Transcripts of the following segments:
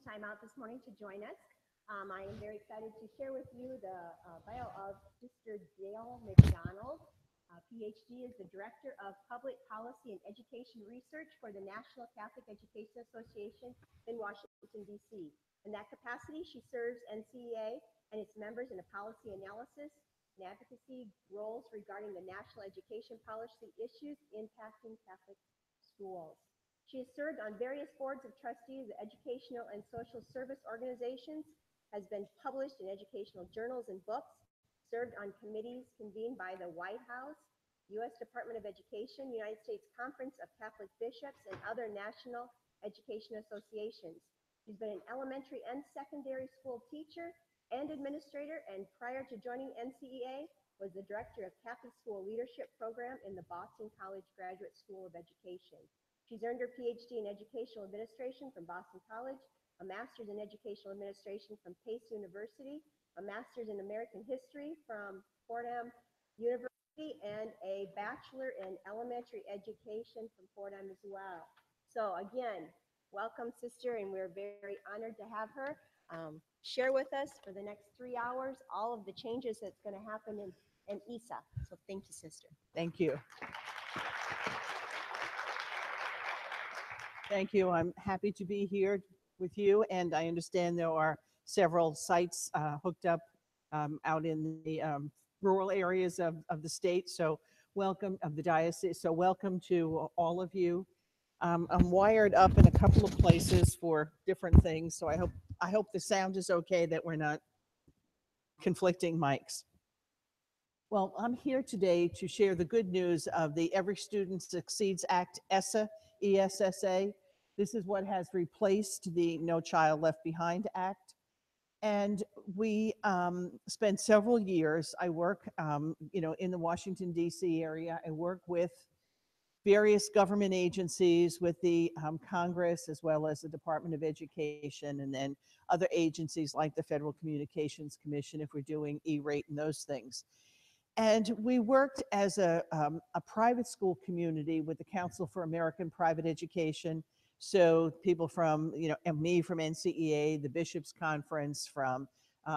time out this morning to join us. I am very excited to share with you the bio of Sister Dale McDonald. PhD is the Director of Public Policy and Education Research for the National Catholic Education Association in Washington, D.C. In that capacity, she serves NCEA and its members in a policy analysis and advocacy roles regarding the national education policy issues impacting Catholic schools. She has served on various boards of trustees of educational and social service organizations, has been published in educational journals and books, served on committees convened by the White House, U.S. Department of Education, United States Conference of Catholic Bishops, and other national education associations. She's been an elementary and secondary school teacher and administrator, and prior to joining NCEA, was the director of Catholic School Leadership Program in the Boston College Graduate School of Education. She's earned her PhD in Educational Administration from Boston College, a Master's in Educational Administration from Pace University, a Master's in American History from Fordham University, and a Bachelor in Elementary Education from Fordham as well. So again, welcome, Sister, and we're very honored to have her share with us for the next 3 hours all of the changes that's going to happen in ESSA. So thank you, Sister. Thank you. Thank you. I'm happy to be here with you, and I understand there are several sites hooked up out in the rural areas of the state. So welcome, of the diocese. So welcome to all of you. I'm wired up in a couple of places for different things, so I hope the sound is okay, that we're not conflicting mics. Well, I'm here today to share the good news of the Every Student Succeeds Act, ESSA, ESSA. This is what has replaced the No Child Left Behind Act. And we spent several years, I work, in the Washington, D.C. area. I work with various government agencies, with the Congress, as well as the Department of Education, and then other agencies like the Federal Communications Commission, if we're doing E-rate and those things. And we worked as a private school community with the Council for American Private Education. So people from, and me from NCEA, the Bishops' Conference, from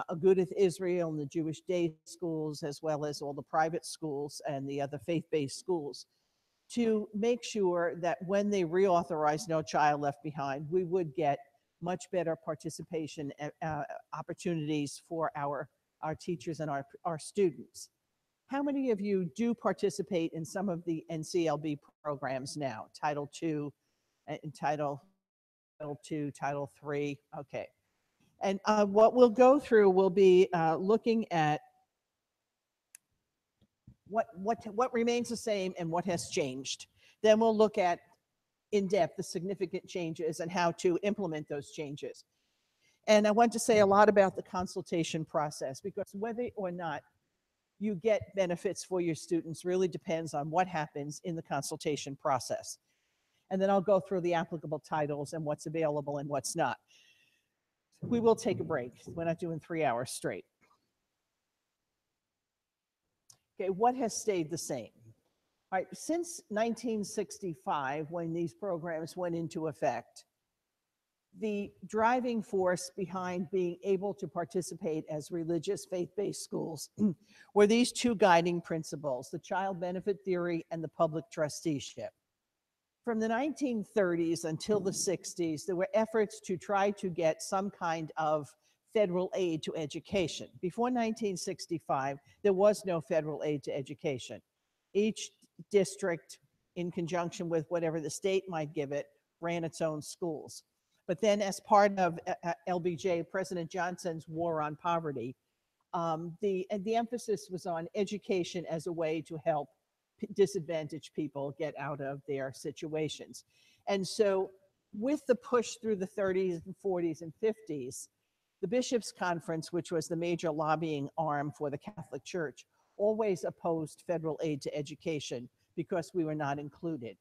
Agudath Israel and the Jewish Day schools, as well as all the private schools and the other faith-based schools, to make sure that when they reauthorize No Child Left Behind, we would get much better participation opportunities for our teachers and our students. How many of you do participate in some of the NCLB programs now? Title II, Title II, Title III, okay. And what we'll go through will be looking at what remains the same and what has changed. Then we'll look at, in depth, the significant changes and how to implement those changes. And I want to say a lot about the consultation process, because whether or not you get benefits for your students really depends on what happens in the consultation process. And then I'll go through the applicable titles and what's available and what's not. We will take a break. We're not doing 3 hours straight. Okay, what has stayed the same? All right, since 1965, when these programs went into effect, the driving force behind being able to participate as religious faith-based schools were these two guiding principles, the child benefit theory and the public trusteeship. From the 1930s until the 60s, there were efforts to try to get some kind of federal aid to education. Before 1965, there was no federal aid to education. Each district, in conjunction with whatever the state might give it, ran its own schools. But then, as part of LBJ, President Johnson's war on poverty, the emphasis was on education as a way to help disadvantaged people get out of their situations. And so with the push through the 30s and 40s and 50s, the Bishops' Conference, which was the major lobbying arm for the Catholic Church, always opposed federal aid to education because we were not included.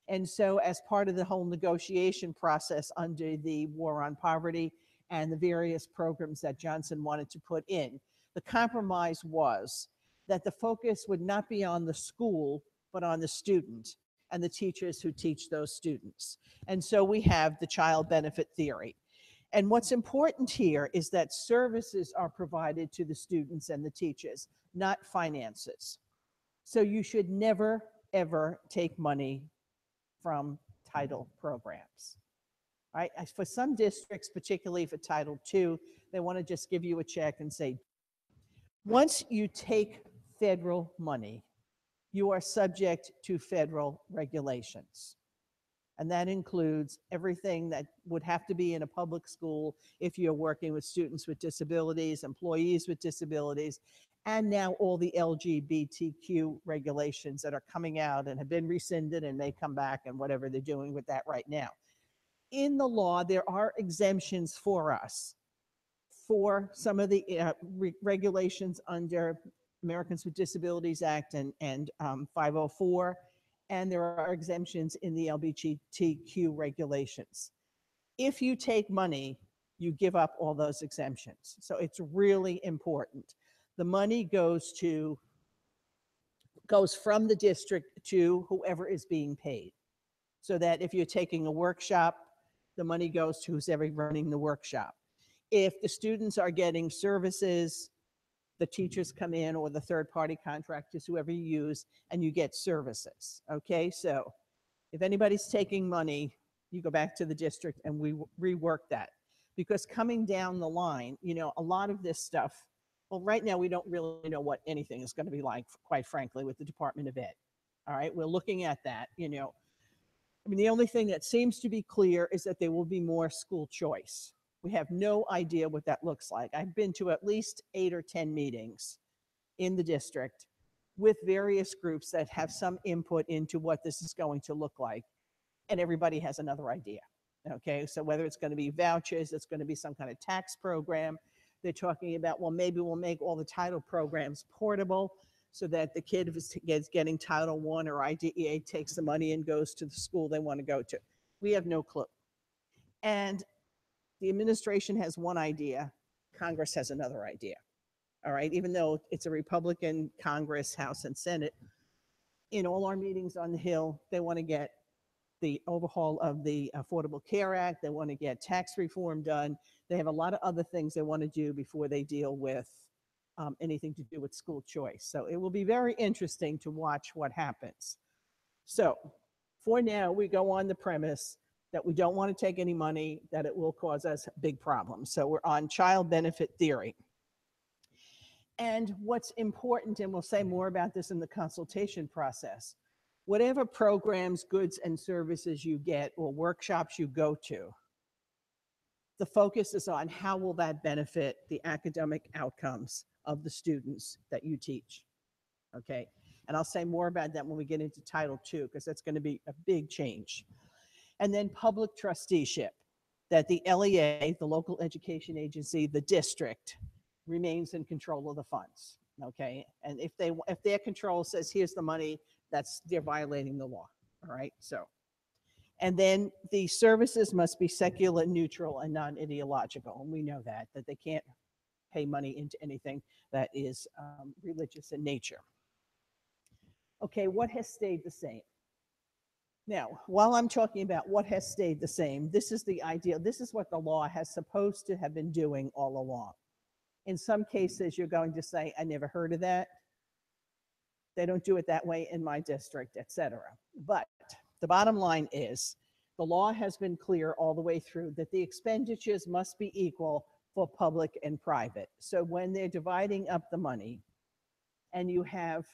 And so as part of the whole negotiation process under the war on poverty and the various programs that Johnson wanted to put in, the compromise was that the focus would not be on the school, but on the student and the teachers who teach those students. And so we have the child benefit theory. And what's important here is that services are provided to the students and the teachers, not finances. So you should never, ever take money from title programs. Right? For some districts, particularly for Title II, they want to just give you a check and say, once you take federal money, you are subject to federal regulations. And that includes everything that would have to be in a public school if you're working with students with disabilities, employees with disabilities, and now all the LGBTQ regulations that are coming out and have been rescinded and may come back and whatever they're doing with that right now. In the law, there are exemptions for us for some of the regulations under Americans with Disabilities Act and 504, and there are exemptions in the LGBTQ regulations. If you take money, you give up all those exemptions. So it's really important. The money goes from the district to whoever is being paid. So that if you're taking a workshop, the money goes to who's ever running the workshop. If the students are getting services, the teachers come in or the third-party contractors, whoever you use, and you get services, okay? So if anybody's taking money, you go back to the district and we rework that. Because coming down the line, you know, a lot of this stuff, well, right now we don't really know what anything is going to be like, quite frankly, with the Department of Ed. All right, we're looking at that, you know. I mean, the only thing that seems to be clear is that there will be more school choice. We have no idea what that looks like. I've been to at least 8 or 10 meetings in the district with various groups that have some input into what this is going to look like, and everybody has another idea. Okay, so whether it's going to be vouchers, it's going to be some kind of tax program. They're talking about, well, maybe we'll make all the title programs portable so that the kid is getting Title I or IDEA takes the money and goes to the school they want to go to. We have no clue. And the administration has one idea, Congress has another idea. All right, even though it's a Republican Congress, House, and Senate, in all our meetings on the Hill, they want to get the overhaul of the Affordable Care Act. They want to get tax reform done. They have a lot of other things they want to do before they deal with anything to do with school choice. So it will be very interesting to watch what happens. So for now, we go on the premise that we don't want to take any money, that it will cause us big problems. So we're on child benefit theory. And what's important, and we'll say more about this in the consultation process, whatever programs, goods, and services you get or workshops you go to, the focus is on how will that benefit the academic outcomes of the students that you teach, okay? And I'll say more about that when we get into Title II, because that's going to be a big change. And then public trusteeship, that the LEA, the local education agency, the district, remains in control of the funds, okay? And if their control says, here's the money, they're violating the law, all right? So, and then the services must be secular, neutral, and non-ideological. And we know that they can't pay money into anything that is religious in nature. Okay, what has stayed the same? Now, while I'm talking about what has stayed the same, this is the ideal. This is what the law has supposed to have been doing all along. In some cases, you're going to say, I never heard of that. They don't do it that way in my district, etc. But the bottom line is the law has been clear all the way through that the expenditures must be equal for public and private. So when they're dividing up the money and you have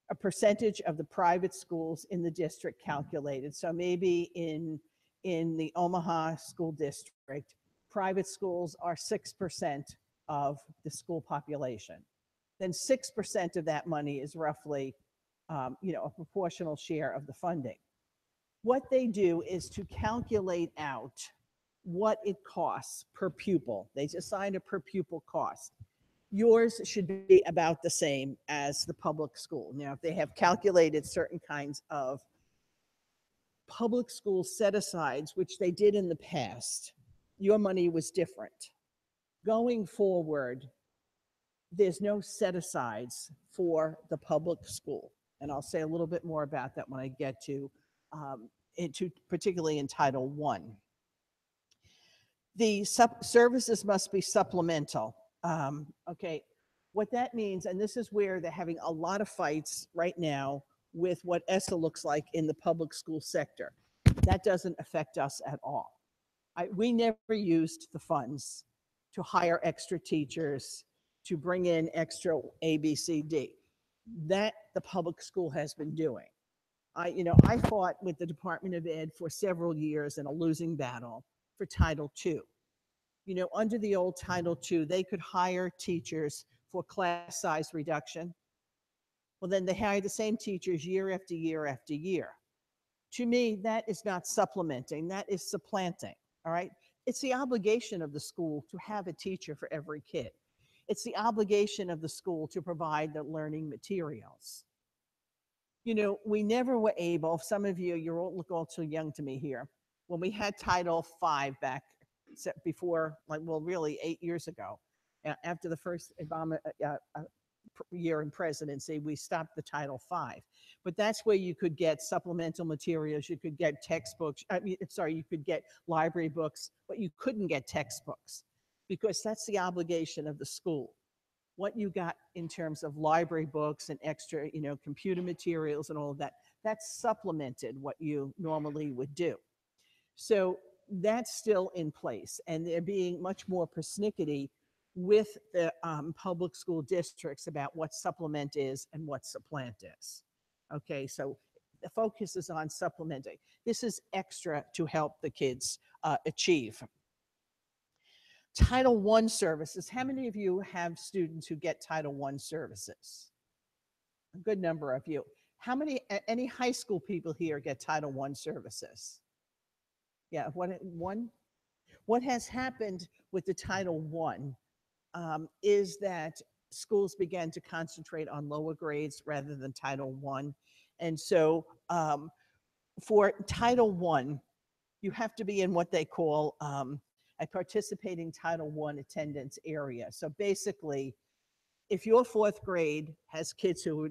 a percentage of the private schools in the district calculated, so maybe in the Omaha school district, private schools are 6% of the school population. Then 6% of that money is roughly, a proportional share of the funding. What they do is to calculate out what it costs per pupil. They assign a per pupil cost. Yours should be about the same as the public school. Now, if they have calculated certain kinds of public school set-asides, which they did in the past, your money was different. Going forward, there's no set-asides for the public school. And I'll say a little bit more about that when I get to particularly in Title I. The services must be supplemental. Okay, what that means, and this is where they're having a lot of fights right now with what ESSA looks like in the public school sector. That doesn't affect us at all. We never used the funds to hire extra teachers, to bring in extra A, B, C, D. That the public school has been doing. I fought with the Department of Ed for several years in a losing battle for Title II. Under the old Title II, they could hire teachers for class size reduction. Well, then they hired the same teachers year after year after year. To me, that is not supplementing, that is supplanting. All right. It's the obligation of the school to have a teacher for every kid. It's the obligation of the school to provide the learning materials. We never were able, some of you, look all too young to me here, when we had Title V back before, really 8 years ago, after the first Obama year in presidency, we stopped the Title V. But that's where you could get supplemental materials, you could get textbooks, you could get library books, but you couldn't get textbooks because that's the obligation of the school. What you got in terms of library books and extra, computer materials and all of that, that's supplemented what you normally would do. So that's still in place, and they're being much more persnickety with the public school districts about what supplement is and what supplant is. Okay, so the focus is on supplementing. This is extra to help the kids achieve. Title I services. How many of you have students who get Title I services? A good number of you. How many, any high school people here get Title I services? Yeah, what has happened with the Title I is that schools began to concentrate on lower grades rather than Title I. And so for Title I, you have to be in what they call a participating Title I attendance area. So basically, if your fourth grade has kids who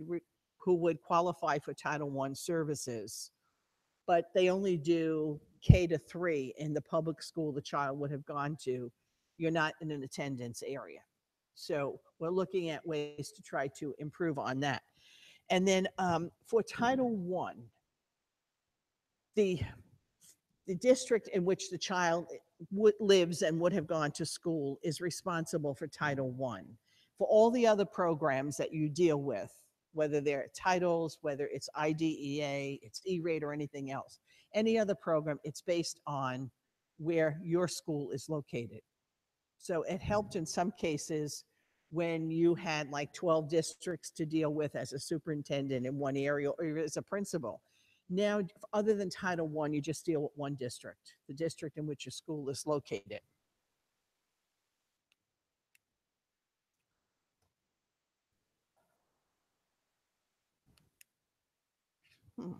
would qualify for Title I services, but they only do K to 3 in the public school the child would have gone to, you're not in an attendance area. So we're looking at ways to try to improve on that. And then for Title I, the district in which the child lives and would have gone to school is responsible for Title I. For all the other programs that you deal with, whether they're titles, whether it's IDEA, it's E-rate or anything else, any other program, it's based on where your school is located. So it helped in some cases when you had like 12 districts to deal with as a superintendent in one area or as a principal. Now, other than Title I, you just deal with one district, the district in which your school is located.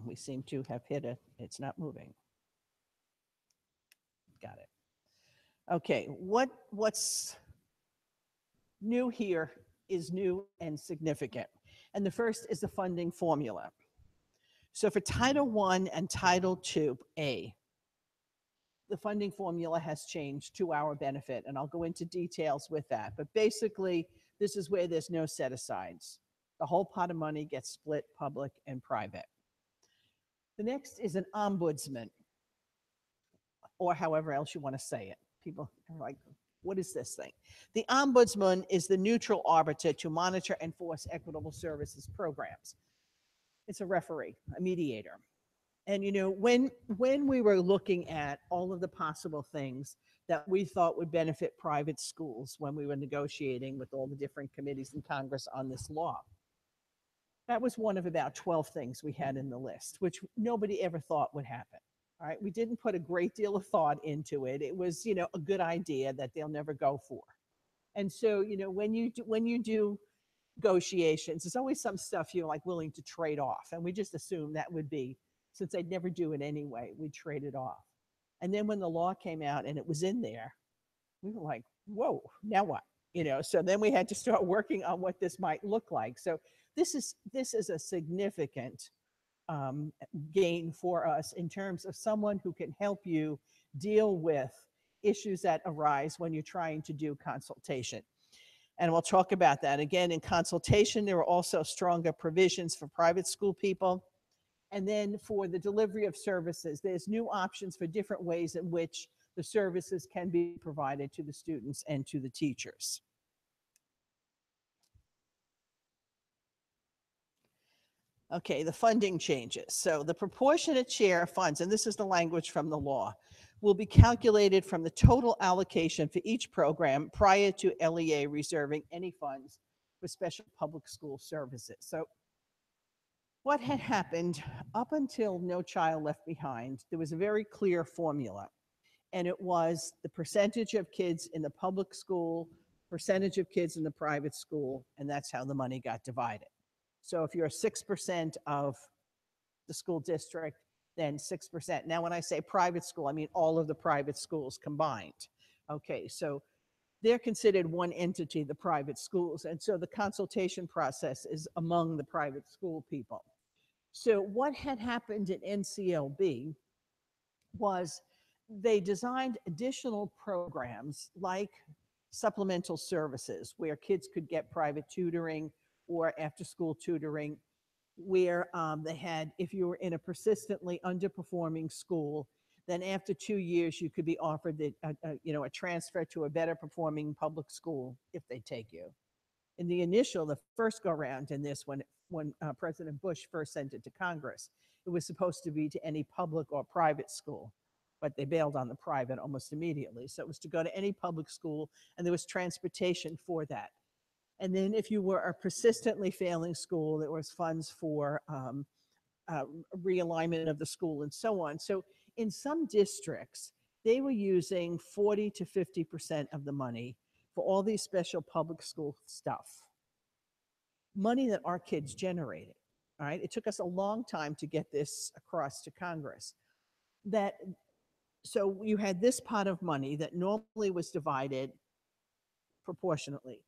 We seem to have hit it. It's not moving. Got it. Okay, what's new here is new and significant. And the first is the funding formula. So for Title I and Title II-A, the funding formula has changed to our benefit, and I'll go into details with that. But basically, this is where there's no set-asides. The whole pot of money gets split public and private. The next is an ombudsman, or however else you want to say it. People are like, what is this thing? The ombudsman is the neutral arbiter to monitor and enforce equitable services programs. It's a referee, a mediator. And when we were looking at all of the possible things that we thought would benefit private schools when we were negotiating with all the different committees in Congress on this law, that was one of about 12 things we had in the list, which nobody ever thought would happen. All right, we didn't put a great deal of thought into it. It was, a good idea that they'll never go for. And so, when you do negotiations, there's always some stuff you're like willing to trade off. And we just assumed that would be, since they'd never do it anyway, we'd trade it off. And then when the law came out and it was in there, we were like, whoa, now what? So then we had to start working on what this might look like. So this is a significant gain for us in terms of someone who can help you deal with issues that arise when you're trying to do consultation. And we'll talk about that. Again, in consultation, there are also stronger provisions for private school people. And then for the delivery of services, there's new options for different ways in which the services can be provided to the students and to the teachers. Okay, the funding changes. So the proportionate share of funds, and this is the language from the law, will be calculated from the total allocation for each program prior to LEA reserving any funds for special public school services. So what had happened up until No Child Left Behind, there was a very clear formula, and it was the percentage of kids in the public school, percentage of kids in the private school, and that's how the money got divided. So if you're 6% of the school district, then 6%. Now, when I say private school, I mean all of the private schools combined. Okay, so they're considered one entity, the private schools, and so the consultation process is among the private school people. So what had happened at NCLB was they designed additional programs like supplemental services where kids could get private tutoring or after school tutoring, where they had, if you were in a persistently underperforming school, then after 2 years you could be offered a transfer to a better performing public school if they take you. In the first go round in this, when President Bush first sent it to Congress, it was supposed to be to any public or private school, but they bailed on the private almost immediately. So it was to go to any public school, and there was transportation for that. And then if you were a persistently failing school, there was funds for realignment of the school and so on. So in some districts, they were using 40 to 50% of the money for all these special public school stuff. Money that our kids generated, all right? It took us a long time to get this across to Congress. So you had this pot of money that normally was divided proportionately.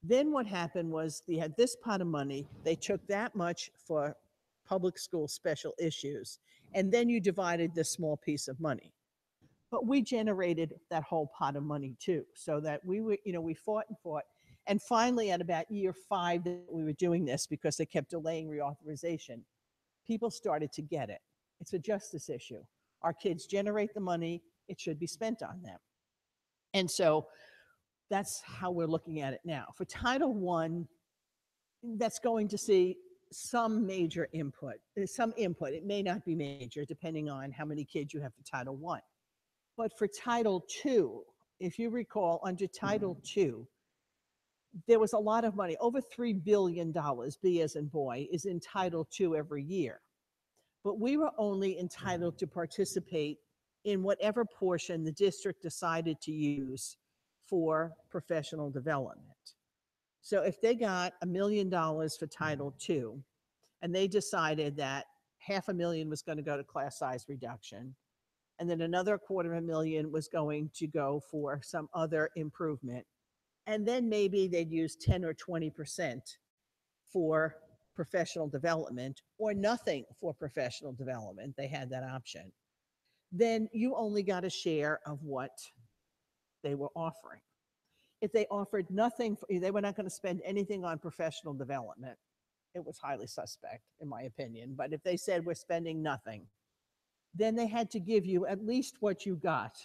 Then what happened was they had this pot of money, they took that much for public school special issues, and then you divided this small piece of money. But we generated that whole pot of money too, so that we fought and fought. And finally, at about year 5 that we were doing this, because they kept delaying reauthorization, people started to get it. It's a justice issue. Our kids generate the money, it should be spent on them. And so that's how we're looking at it now. For Title I, that's going to see some major input. There's some input. It may not be major, depending on how many kids you have for Title I. But for Title II, if you recall, under Title II, there was a lot of money. Over $3 billion, B as in boy, is in Title II every year. But we were only entitled to participate in whatever portion the district decided to use for professional development. So if they got $1 million for Title II, and they decided that $500,000 was going to go to class size reduction, and then another $250,000 was going to go for some other improvement, and then maybe they'd use 10 or 20% for professional development, or nothing for professional development. They had that option. Then you only got a share of what they were offering. If they offered nothing, they were not going to spend anything on professional development. It was highly suspect, in my opinion. But if they said we're spending nothing, then they had to give you at least what you got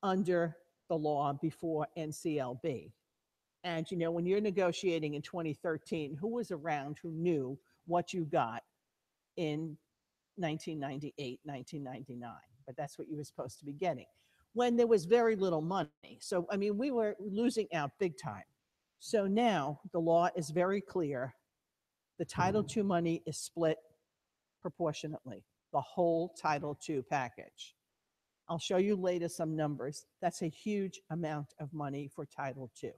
under the law before NCLB. And when you're negotiating in 2013, who was around who knew what you got in 1998, 1999? But that's what you were supposed to be getting when there was very little money. So, we were losing out big time. So now the law is very clear. The Title II money is split proportionately, the whole Title II package. I'll show you later some numbers. That's a huge amount of money for Title II.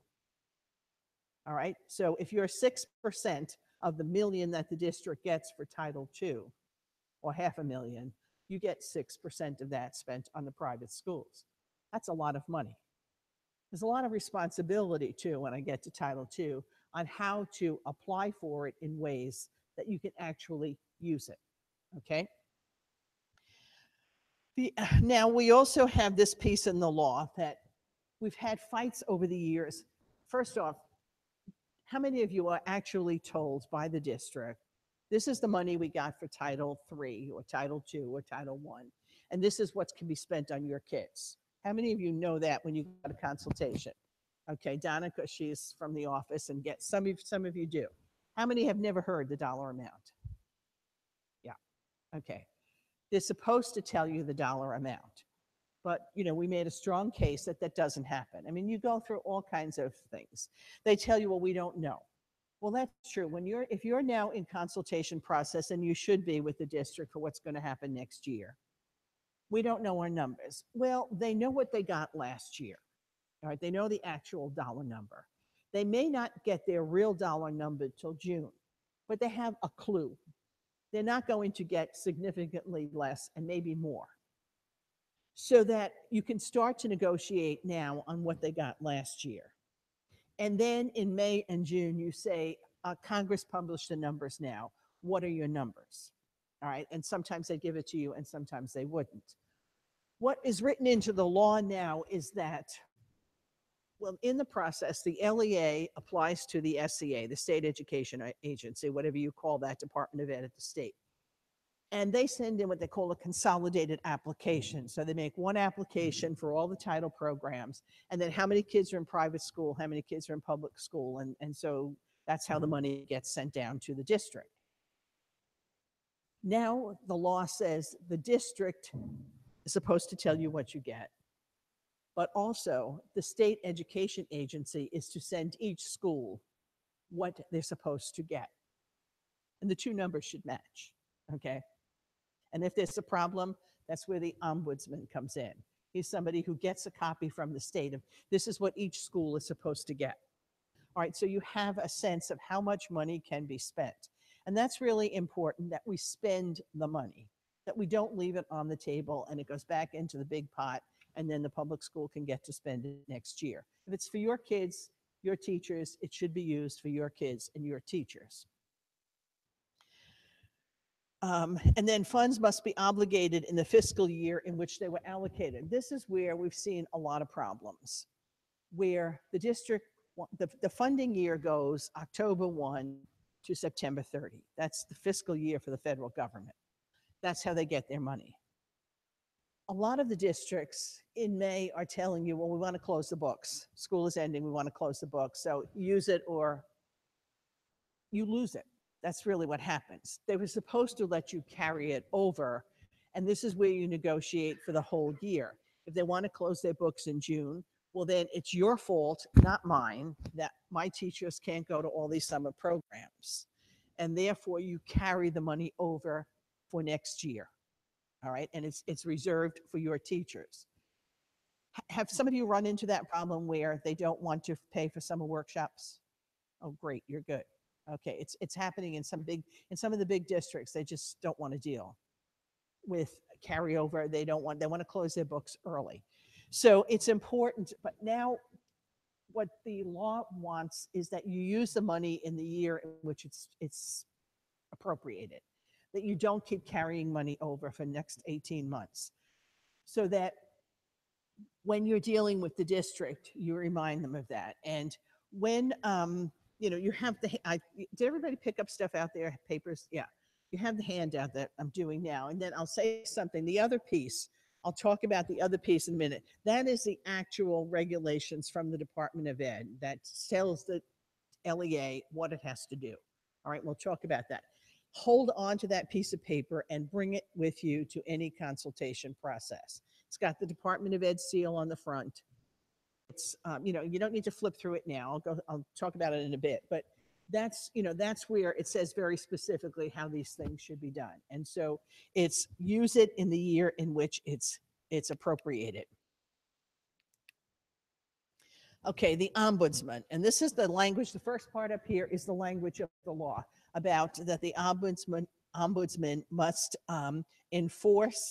All right, so if you're 6% of the million that the district gets for Title II, or $500,000, you get 6% of that spent on the private schools. That's a lot of money. There's a lot of responsibility too when I get to Title II on how to apply for it in ways that you can actually use it, okay? Now, we also have this piece in the law that we've had fights over the years. First off, how many of you are actually told by the district, this is the money we got for Title III or Title II or Title I, and this is what can be spent on your kids? How many of you know that when you got a consultation? Okay, Donna, because she's from the office, and get some of you do. How many have never heard the dollar amount? Yeah, okay. They're supposed to tell you the dollar amount. But, we made a strong case that that doesn't happen. I mean, you go through all kinds of things. They tell you, well, we don't know. Well, that's true. If you're now in consultation process, and you should be with the district for what's going to happen next year, we don't know our numbers. Well, they know what they got last year. All right, they know the actual dollar number. They may not get their real dollar number till June, but they have a clue. They're not going to get significantly less and maybe more, so that you can start to negotiate now on what they got last year. And then in May and June, you say, Congress published the numbers now. What are your numbers? All right. And sometimes they give it to you and sometimes they wouldn't. What is written into the law now is that, well, in the process, the LEA applies to the SEA, the State Education Agency, whatever you call that Department of Ed at the state. And they send in what they call a consolidated application. So they make one application for all the title programs, and then how many kids are in private school, how many kids are in public school, and so that's how the money gets sent down to the district. Now the law says the district is supposed to tell you what you get, but also the state education agency is to send each school what they're supposed to get. And the two numbers should match, okay? And if there's a problem, that's where the ombudsman comes in. He's somebody who gets a copy from the state of, this is what each school is supposed to get. All right, so you have a sense of how much money can be spent. And that's really important, that we spend the money, that we don't leave it on the table and it goes back into the big pot, and then the public school can get to spend it next year. If it's for your kids, your teachers, it should be used for your kids and your teachers. And then funds must be obligated in the fiscal year in which they were allocated. This is where we've seen a lot of problems, where the district, the funding year goes October 1 to September 30. That's the fiscal year for the federal government. That's how they get their money. A lot of the districts in May are telling you, well, we want to close the books. School is ending, we want to close the books. So use it or you lose it. That's really what happens. They were supposed to let you carry it over, and this is where you negotiate for the whole year. If they want to close their books in June, well, then it's your fault, not mine, that my teachers can't go to all these summer programs. And therefore, you carry the money over for next year. All right, and it's reserved for your teachers. Have some of you run into that problem where they don't want to pay for summer workshops? Oh, great, you're good. Okay, it's happening in some of the big districts. They just don't want to deal with carryover. They want to close their books early. So it's important, but now what the law wants is that you use the money in the year in which it's appropriated, that you don't keep carrying money over for the next 18 months. So that when you're dealing with the district, you remind them of that. And when you have did everybody pick up stuff out there, papers? Yeah, you have the handout that I'm doing now, and then I'll say something. The other piece, I'll talk about the other piece in a minute. That is the actual regulations from the Department of Ed that tells the LEA what it has to do. All right, we'll talk about that. Hold on to that piece of paper and bring it with you to any consultation process. It's got the Department of Ed seal on the front. It's, you don't need to flip through it now. I'll talk about it in a bit, but that's where it says very specifically how these things should be done. And so it's use it in the year in which it's appropriated. Okay, the ombudsman, and this is the language, the first part up here is the language of the law about that the ombudsman must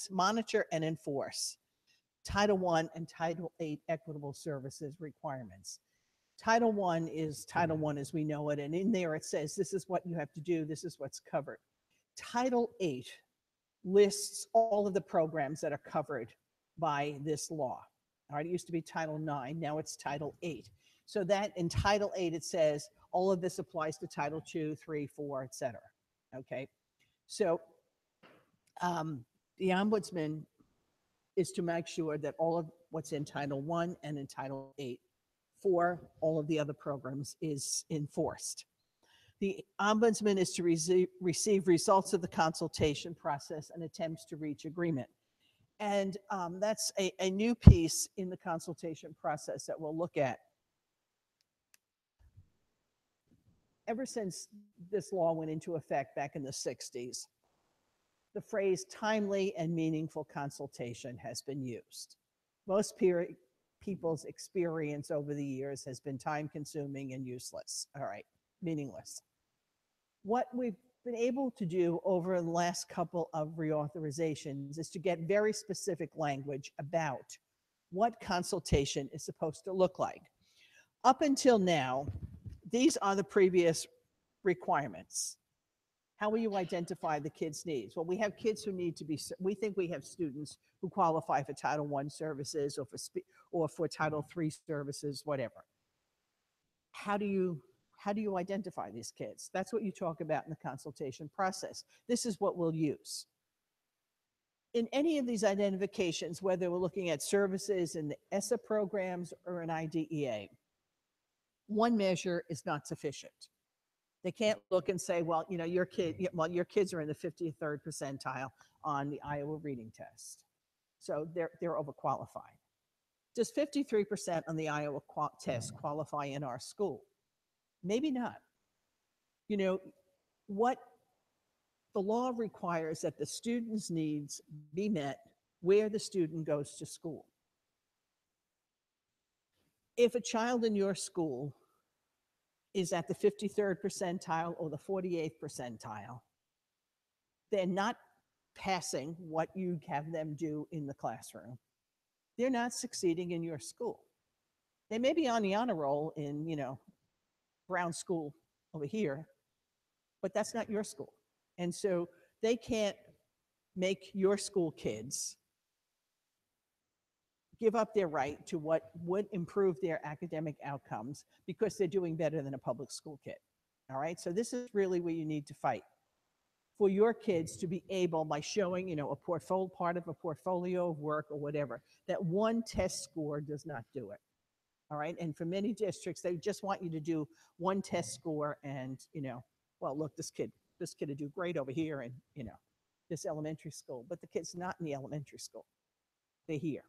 monitor and enforce Title I and Title VIII equitable services requirements. Title I is Title I as we know it, and in there it says this is what you have to do, this is what's covered. Title VIII lists all of the programs that are covered by this law. All right, it used to be Title IX, now it's Title VIII. So that in Title VIII, it says all of this applies to Title II, III, IV, et cetera. Okay, so the ombudsman is to make sure that all of what's in Title I and in Title VIII for all of the other programs is enforced. The ombudsman is to receive results of the consultation process and attempts to reach agreement. And that's a new piece in the consultation process that we'll look at. Ever since this law went into effect back in the 60s, the phrase timely and meaningful consultation has been used. Most people's experience over the years has been time consuming and useless. All right, meaningless. What we've been able to do over the last couple of reauthorizations is to get very specific language about what consultation is supposed to look like. Up until now, these are the previous requirements. How will you identify the kids' needs? Well, we have kids who need to be, we think we have students who qualify for Title I services or for Title III services, whatever. How do you identify these kids? That's what you talk about in the consultation process. This is what we'll use. In any of these identifications, whether we're looking at services in the ESSA programs or an IDEA, one measure is not sufficient. They can't look and say, well, you know, your kids are in the 53rd percentile on the Iowa reading test. So they're overqualified. Does 53% on the Iowa test qualify in our school? Maybe not. You know, what the law requires that the student's needs be met where the student goes to school. If a child in your school is at the 53rd percentile or the 48th percentile, they're not passing what you have them do in the classroom. They're not succeeding in your school. They may be on the honor roll in, you know, Brown School over here, but that's not your school. And so they can't make your school kids give up their right to what would improve their academic outcomes because they're doing better than a public school kid. All right, so this is really where you need to fight for your kids to be able, by showing, you know, a portfolio, part of a portfolio of work or whatever, that one test score does not do it. All right, and for many districts, they just want you to do one test score and, you know, well, look, this kid will do great over here in, you know, this elementary school, but the kid's not in the elementary school. They're here.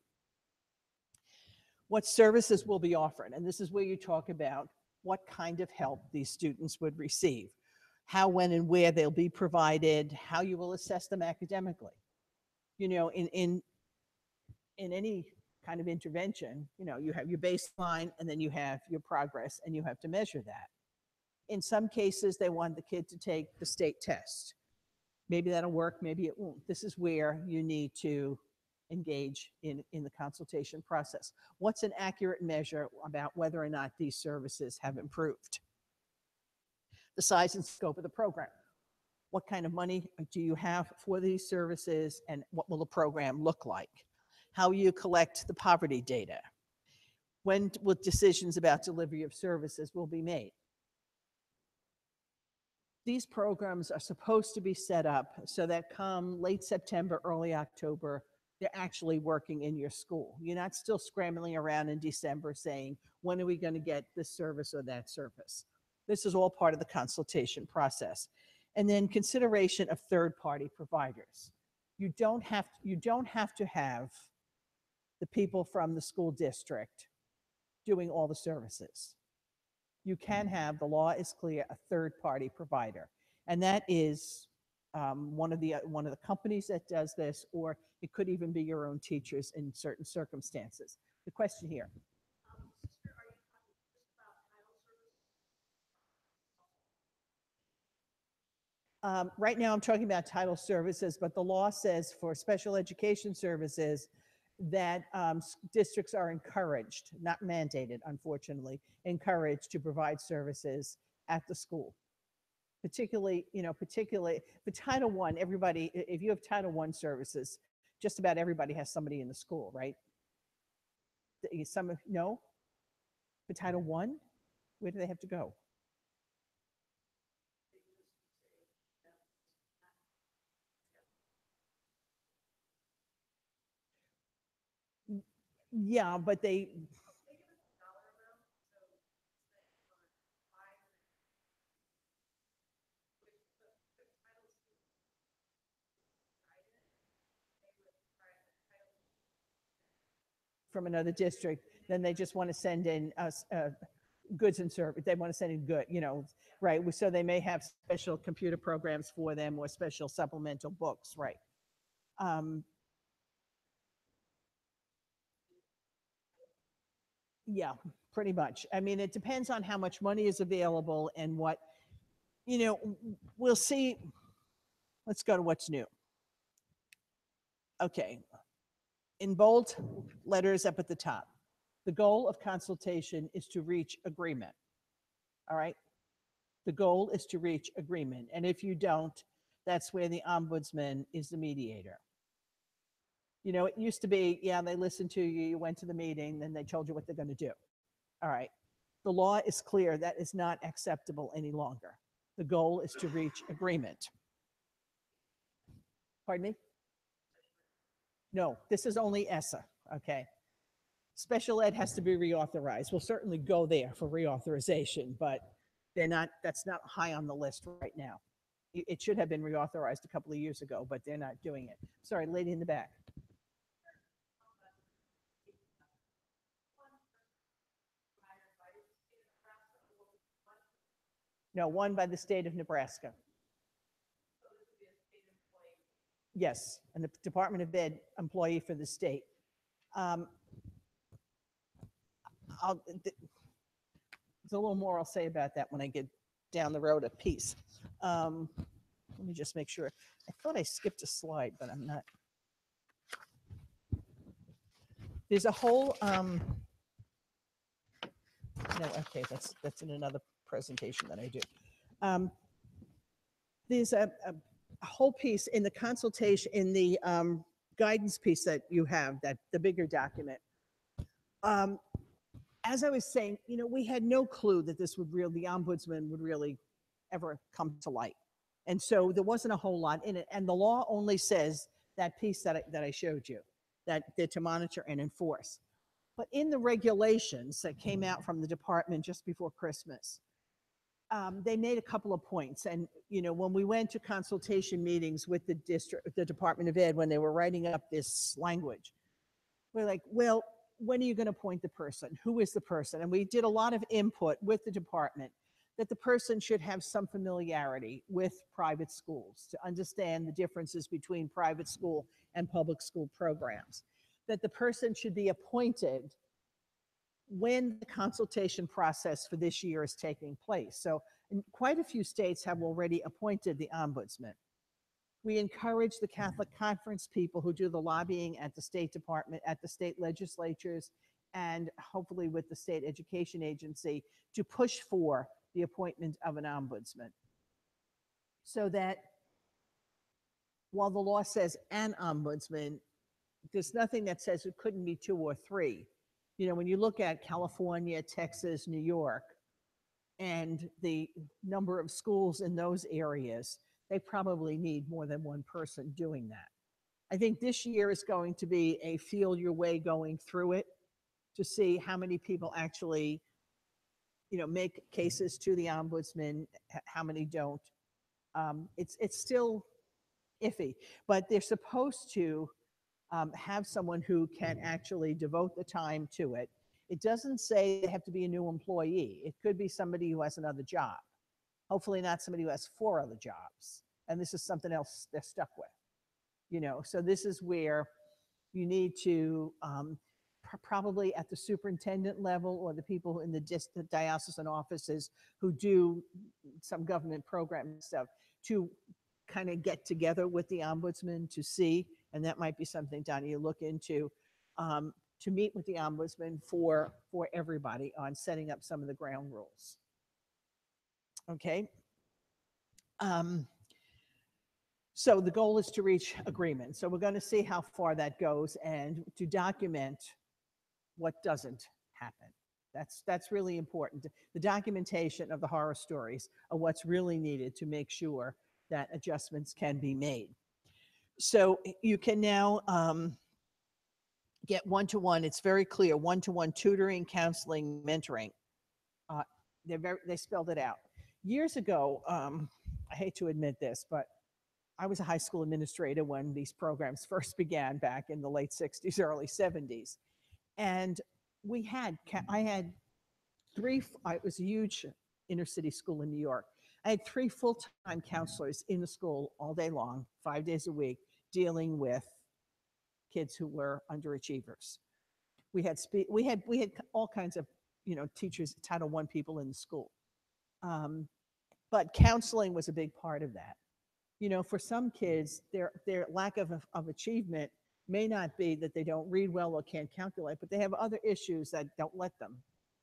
What services will be offered? And this is where you talk about what kind of help these students would receive, how, when, and where they'll be provided, how you will assess them academically. You know, in any kind of intervention, you know, you have your baseline and then you have your progress and you have to measure that. In some cases, they want the kid to take the state test. Maybe that'll work, maybe it won't. This is where you need to engage in the consultation process. What's an accurate measure about whether or not these services have improved? The size and scope of the program. What kind of money do you have for these services and what will the program look like? How you collect the poverty data? When will decisions about delivery of services will be made? These programs are supposed to be set up so that come late September, early October, they're actually working in your school. You're not still scrambling around in December saying, when are we going to get this service or that service? This is all part of the consultation process. And then consideration of third-party providers. You don't have to have the people from the school district doing all the services. You can have, the law is clear, a third-party provider. And that is one of the companies that does this, or it could even be your own teachers in certain circumstances. The question here. Right now I'm talking about title services, but the law says for special education services that districts are encouraged, not mandated, unfortunately, encouraged to provide services at the school. particularly, particularly the Title One, everybody, if you have Title One services, just about everybody has somebody in the school, right? Some of, no? For Title One, where do they have to go? Yeah, but they, from another district, then they just want to send in us, goods and service. They want to send in good, right? So they may have special computer programs for them or special supplemental books, right? Um, yeah, pretty much. I mean, it depends on how much money is available and what, we'll see. Let's go to what's new. Okay. In bold letters up at the top, the goal of consultation is to reach agreement. All right. The goal is to reach agreement. And if you don't, that's where the ombudsman is the mediator. It used to be, yeah, they listened to you, you went to the meeting, then they told you what they're going to do. All right. The law is clear. That is not acceptable any longer. The goal is to reach agreement. Pardon me? No, this is only ESSA, okay? Special ed has to be reauthorized. We'll certainly go there for reauthorization, but that's not high on the list right now. It should have been reauthorized a couple of years ago, but they're not doing it. Sorry, lady in the back. No, one by the state of Nebraska. Yes, and the Department of Ed employee for the state. Um, there's a little more I'll say about that when I get down the road a piece. Let me just make sure. I thought I skipped a slide, but I'm not. There's a whole, no, okay, that's in another presentation that I do. There's a whole piece in the consultation, in the guidance piece that you have, that the bigger document. As I was saying, we had no clue that the ombudsman would really ever come to light. And so there wasn't a whole lot in it. And the law only says that piece that I showed you, that they're to monitor and enforce. But in the regulations that came out from the department just before Christmas, they made a couple of points. And, when we went to consultation meetings with the Department of Ed, when they were writing up this language, we're like, well, when are you going to appoint the person? Who is the person? And we did a lot of input with the department that the person should have some familiarity with private schools to understand the differences between private school and public school programs, that the person should be appointed when the consultation process for this year is taking place. So quite a few states have already appointed the ombudsman. We encourage the Catholic Conference people who do the lobbying at the State Department, at the state legislatures, and hopefully with the state education agency to push for the appointment of an ombudsman. So that while the law says an ombudsman, there's nothing that says it couldn't be two or three. When you look at California, Texas, New York, and the number of schools in those areas, they probably need more than one person doing that. I think this year is going to be a feel your way going through it to see how many people actually, make cases to the ombudsman, how many don't. It's still iffy, but they're supposed to have someone who can actually devote the time to it. It doesn't say they have to be a new employee. It could be somebody who has another job. Hopefully not somebody who has 4 other jobs. And this is something else they're stuck with. So this is where you need to probably at the superintendent level or the people in the diocesan offices who do some government program stuff to kind of get together with the ombudsman to see, and that might be something, Donnie, you look into, to meet with the ombudsman for everybody on setting up some of the ground rules. Okay. Um, so the goal is to reach agreement. So we're going to see how far that goes and to document what doesn't happen. That's really important. The documentation of the horror stories are what's really needed to make sure that adjustments can be made. So you can now get one-to-one. It's very clear: one-to-one tutoring, counseling, mentoring. Uh, they spelled it out. Years ago, I hate to admit this, but I was a high school administrator when these programs first began back in the late 60s, early 70s. And I had it was a huge inner city school in New York. I had three full-time counselors in the school all day long, 5 days a week, dealing with kids who were underachievers. We had all kinds of, teachers, Title I people in the school. Um, but counseling was a big part of that. For some kids, their lack of achievement may not be that they don't read well or can't calculate, but they have other issues that don't let them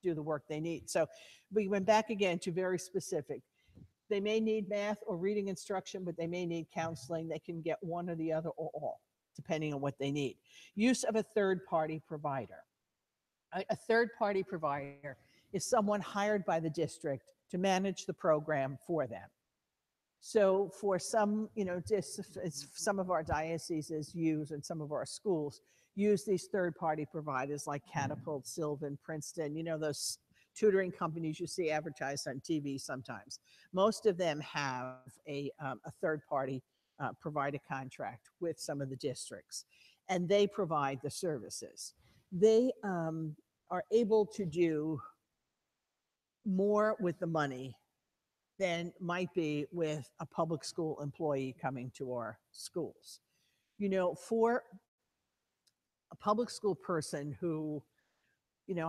do the work they need. So we went back again to very specific. They may need math or reading instruction, but they may need counseling. They can get one or the other or all, depending on what they need. Use of a third-party provider. A third-party provider is someone hired by the district to manage the program for them. So for some, some of our dioceses use and some of our schools use these third-party providers like Catapult, Sylvan, Princeton, those tutoring companies you see advertised on TV sometimes. Most of them have a third-party provider contract with some of the districts, and they provide the services. They are able to do more with the money than might be with a public school employee coming to our schools. For a public school person who,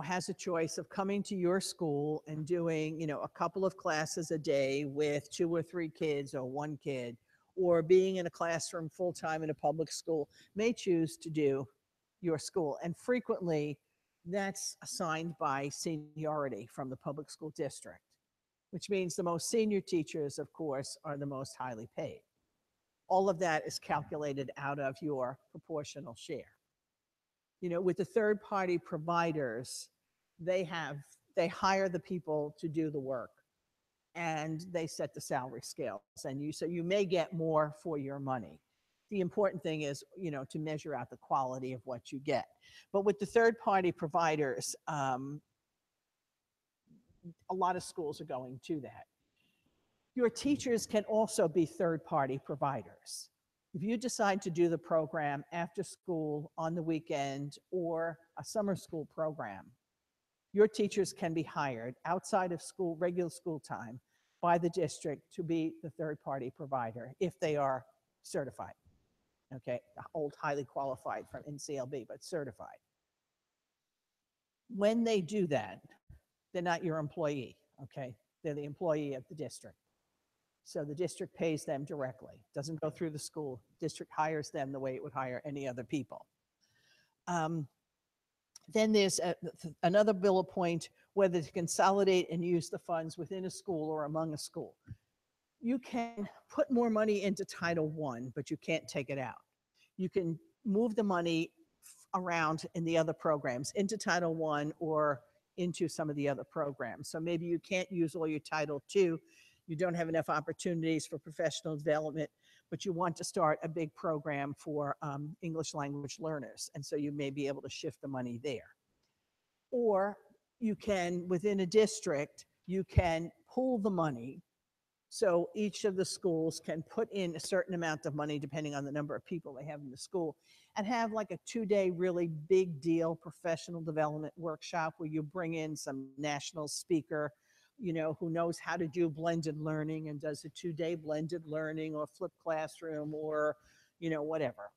has a choice of coming to your school and doing, a couple of classes a day with 2 or 3 kids or 1 kid, or being in a classroom full-time in a public school, may choose to do your school. And frequently, that's assigned by seniority from the public school district, which means the most senior teachers, of course, are the most highly paid. All of that is calculated out of your proportional share. With the third-party providers, they hire the people to do the work, and they set the salary scales, and so you may get more for your money. The important thing is, to measure out the quality of what you get. But with the third-party providers, a lot of schools are going to that. Your teachers can also be third-party providers. If you decide to do the program after school, on the weekend, or a summer school program, your teachers can be hired outside of school, regular school time, by the district to be the third-party provider if they are certified. Okay, old highly qualified from NCLB, but certified. When they do that, they're not your employee, okay? They're the employee of the district. So the district pays them directly, doesn't go through the school. District hires them the way it would hire any other people. Then there's another bullet point, whether to consolidate and use the funds within a school or among a school. You can put more money into Title I, but you can't take it out. You can move the money around in the other programs into Title I or into some of the other programs. So maybe you can't use all your Title II. You don't have enough opportunities for professional development, but you want to start a big program for English language learners. And so you may be able to shift the money there. Or you can, within a district, you can pool the money. So each of the schools can put in a certain amount of money, depending on the number of people they have in the school, and have like a 2-day really big deal professional development workshop where you bring in some national speaker, who knows how to do blended learning and does a 2-day blended learning or flipped classroom or, whatever,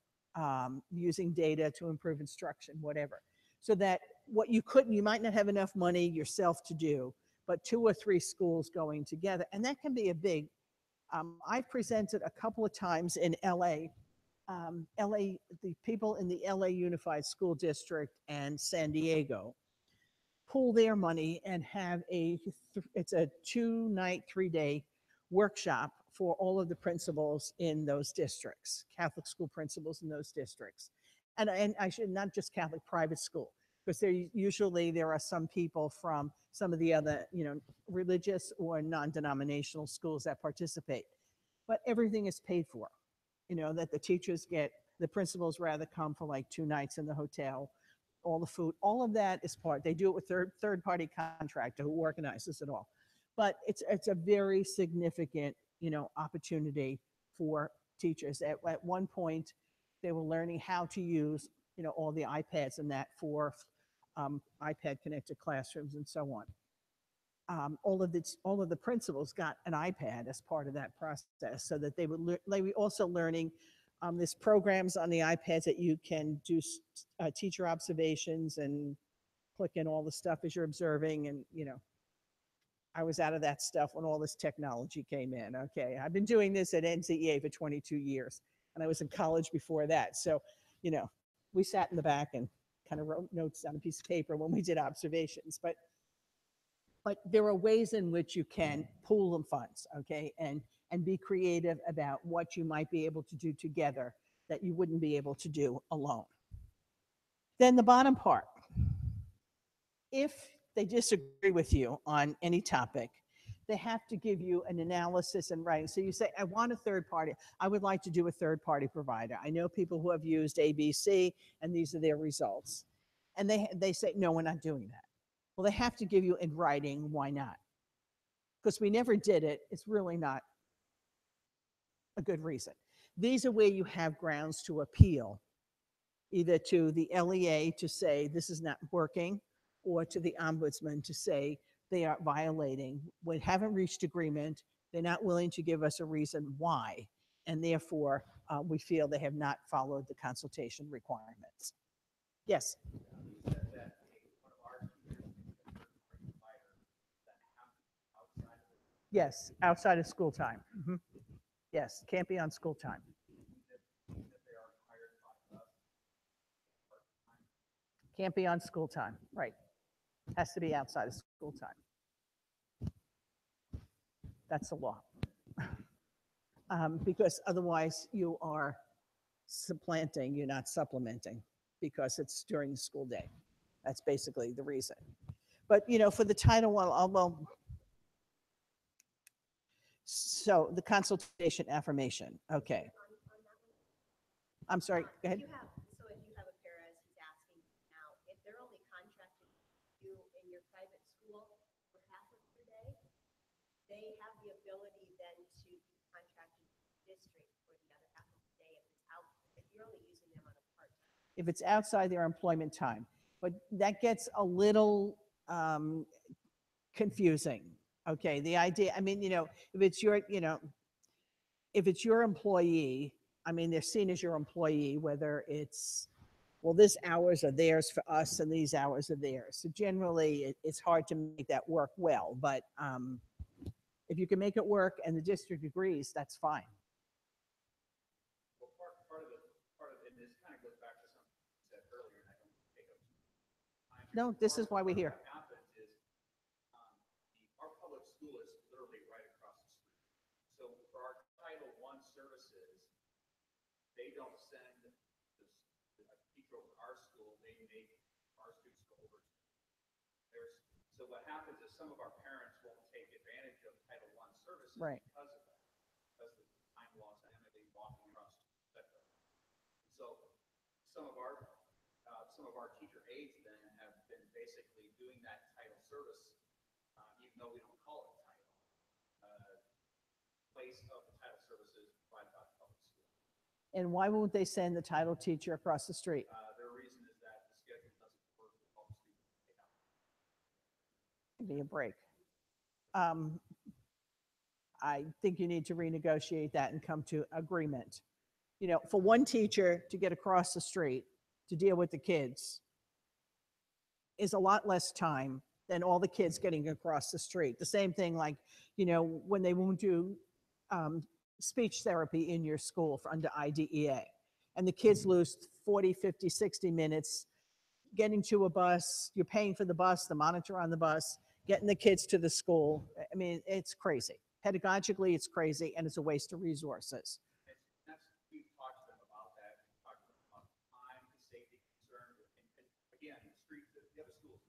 using data to improve instruction, whatever. So that you might not have enough money yourself to do, but 2 or 3 schools going together. And that can be a big, I've presented a couple of times in LA. The people in the LA Unified School District and San Diego pool their money and have it's a 2-night, 3-day workshop for all of the principals in those districts, Catholic school principals in those districts. And I should not just Catholic private school, because there are some people from some of the other, religious or non-denominational schools that participate. But everything is paid for, that the teachers get, the principals rather come for like 2 nights in the hotel, all the food, all of that is part. They do it with third party contractor who organizes it all. But it's a very significant, opportunity for teachers. At one point, they were learning how to use, all the iPads and that for iPad connected classrooms and so on. All of the principals got an iPad as part of that process, so that they were also learning. There's programs on the iPads that you can do teacher observations and click in all the stuff as you're observing. And, I was out of that stuff when all this technology came in. Okay. I've been doing this at NZEA for 22 years, and I was in college before that. So, we sat in the back and kind of wrote notes on a piece of paper when we did observations. But there are ways in which you can pool the funds, okay, and be creative about what you might be able to do together that you wouldn't be able to do alone. Then the bottom part, if they disagree with you on any topic, they have to give you an analysis in writing. So you say, I want a third party. I would like to do a third party provider. I know people who have used ABC, and these are their results. And they say, no, we're not doing that. Well, they have to give you in writing why not. Because we never did it. It's really not a good reason. These are where you have grounds to appeal, either to the LEA to say this is not working, or to the ombudsman to say they are violating. We haven't reached agreement. They're not willing to give us a reason why, and therefore we feel they have not followed the consultation requirements. Yes. Yes, outside of school time. Mm-hmm. Yes, can't be on school time. Can't be on school time, right. Has to be outside of school time. That's the law. Because otherwise you are supplanting, you're not supplementing, because it's during the school day. That's basically the reason. But, for the Title I, well, so the consultation affirmation, okay. I'm sorry, go ahead. So if you have a para, as he's asking now, if they're only contracted you in your private school for half of your day, they have the ability then to be contracted to the district for the other half of the day if you're only using them on a part-time. If it's outside their employment time. But that gets a little confusing. Okay, the idea, I mean, if it's your employee, I mean, they're seen as your employee, whether it's, well, these hours are theirs for us and these hours are theirs. So generally, it's hard to make that work well. But if you can make it work and the district agrees, that's fine. Well, part of it, and this kind of goes back to something you said earlier, and I don't take up time. No, this is why we're here. What happens is our public school is literally right across the street. So for our Title I services, they don't send a teacher over to our school. They make our students go over to theirs. So what happens is some of our parents won't take advantage of Title I services, Right. Because of that, because of the time loss and everything walking across, etc. So some of our teacher aides then have been basically doing that title service, even though we don't call it title. Place of the title services provided by the public school. And why won't they send the title teacher across the street? Their reason is that the schedule doesn't work with all the students they have. Give me a break. I think you need to renegotiate that and come to agreement. For one teacher to get across the street to deal with the kids is a lot less time than all the kids getting across the street. The same thing like, when they won't do speech therapy in your school under IDEA, and the kids lose 40, 50, 60 minutes getting to a bus, you're paying for the bus, the monitor on the bus, getting the kids to the school. I mean, it's crazy. Pedagogically, it's crazy and it's a waste of resources. That's, we've talked to them about that. We've talked to them about time, the safety concern, and again, the street, the other schools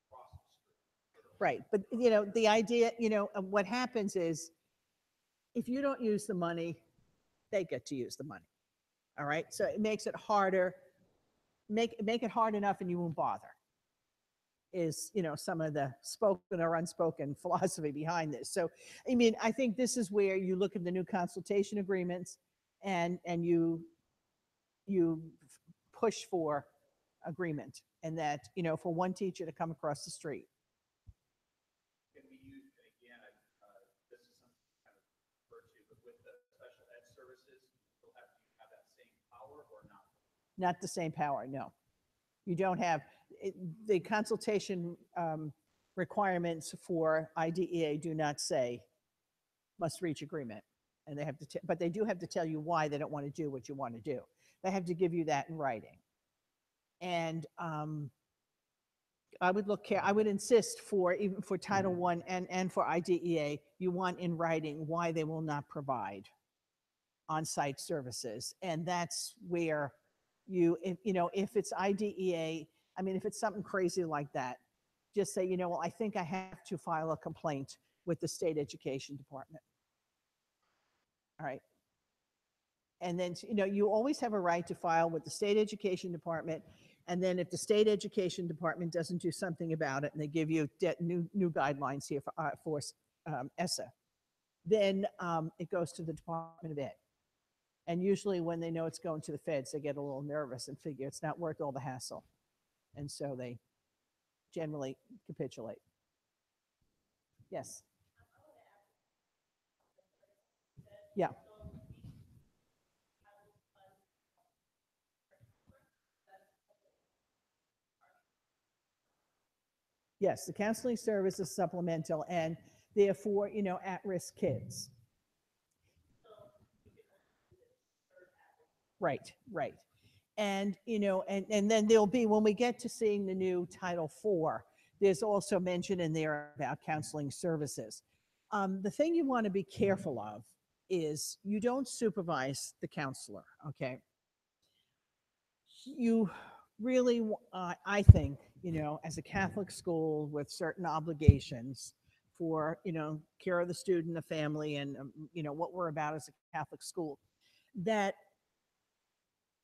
across the street. Right. But, the idea, what happens is if you don't use the money, they get to use the money. All right. So it makes it harder. Make it hard enough and you won't bother is, some of the spoken or unspoken philosophy behind this. So, I mean, I think this is where you look at the new consultation agreements and you push for agreement and that, for one teacher to come across the street. Can we use, and again, this is something kind of referred to, but with the special ed services, you'll have that same power or not? Not the same power, no. You don't have, the consultation requirements for IDEA do not say must reach agreement. And they have to, but they do have to tell you why they don't want to do what you want to do. They have to give you that in writing. And I would insist even for Title I and for IDEA, you want in writing why they will not provide on-site services. And that's where if it's IDEA, I mean, if it's something crazy like that, just say, well, I think I have to file a complaint with the state education department. All right. And then, you always have a right to file with the state education department. And then if the state education department doesn't do something about it and they give you new guidelines here for ESSA, then it goes to the Department of Ed. And usually when they know it's going to the feds, they get a little nervous and figure it's not worth all the hassle. And so they generally capitulate. Yes. Yeah. Yes, the counseling service is supplemental and therefore, at-risk kids. Right, right. And, and then there'll be, when we get to seeing the new Title IV, there's also mention in there about counseling services. The thing you want to be careful of is you don't supervise the counselor, okay? You really, I think, as a Catholic school with certain obligations for, care of the student, the family, and, what we're about as a Catholic school, that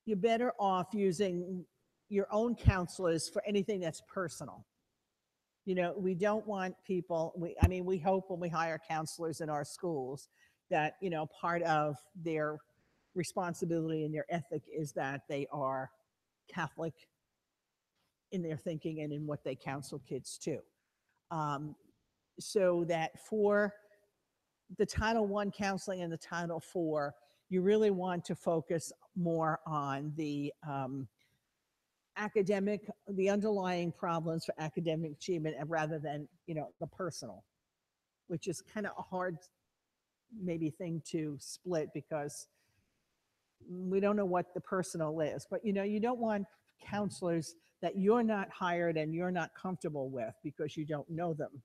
you're better off using your own counselors for anything that's personal. We don't want people, we hope when we hire counselors in our schools that, part of their responsibility and their ethic is that they are Catholic in their thinking and in what they counsel kids to. So that for the Title I counseling and the Title IV, you really want to focus more on the the underlying problems for academic achievement rather than, the personal, which is kind of a hard maybe thing to split because we don't know what the personal is. But, you don't want counselors that you're not hired and you're not comfortable with because you don't know them,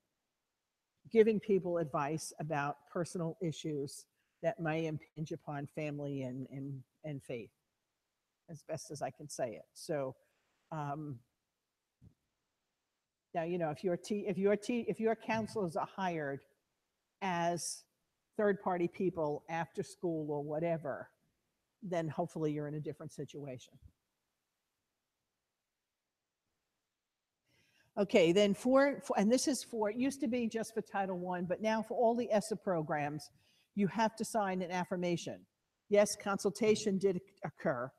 giving people advice about personal issues that may impinge upon family and faith, as best as I can say it. So now, if your counselors are hired as third-party people after school or whatever, then hopefully you're in a different situation. Okay, then and this is it used to be just for Title I, but now for all the ESSA programs, you have to sign an affirmation. Yes, consultation did occur.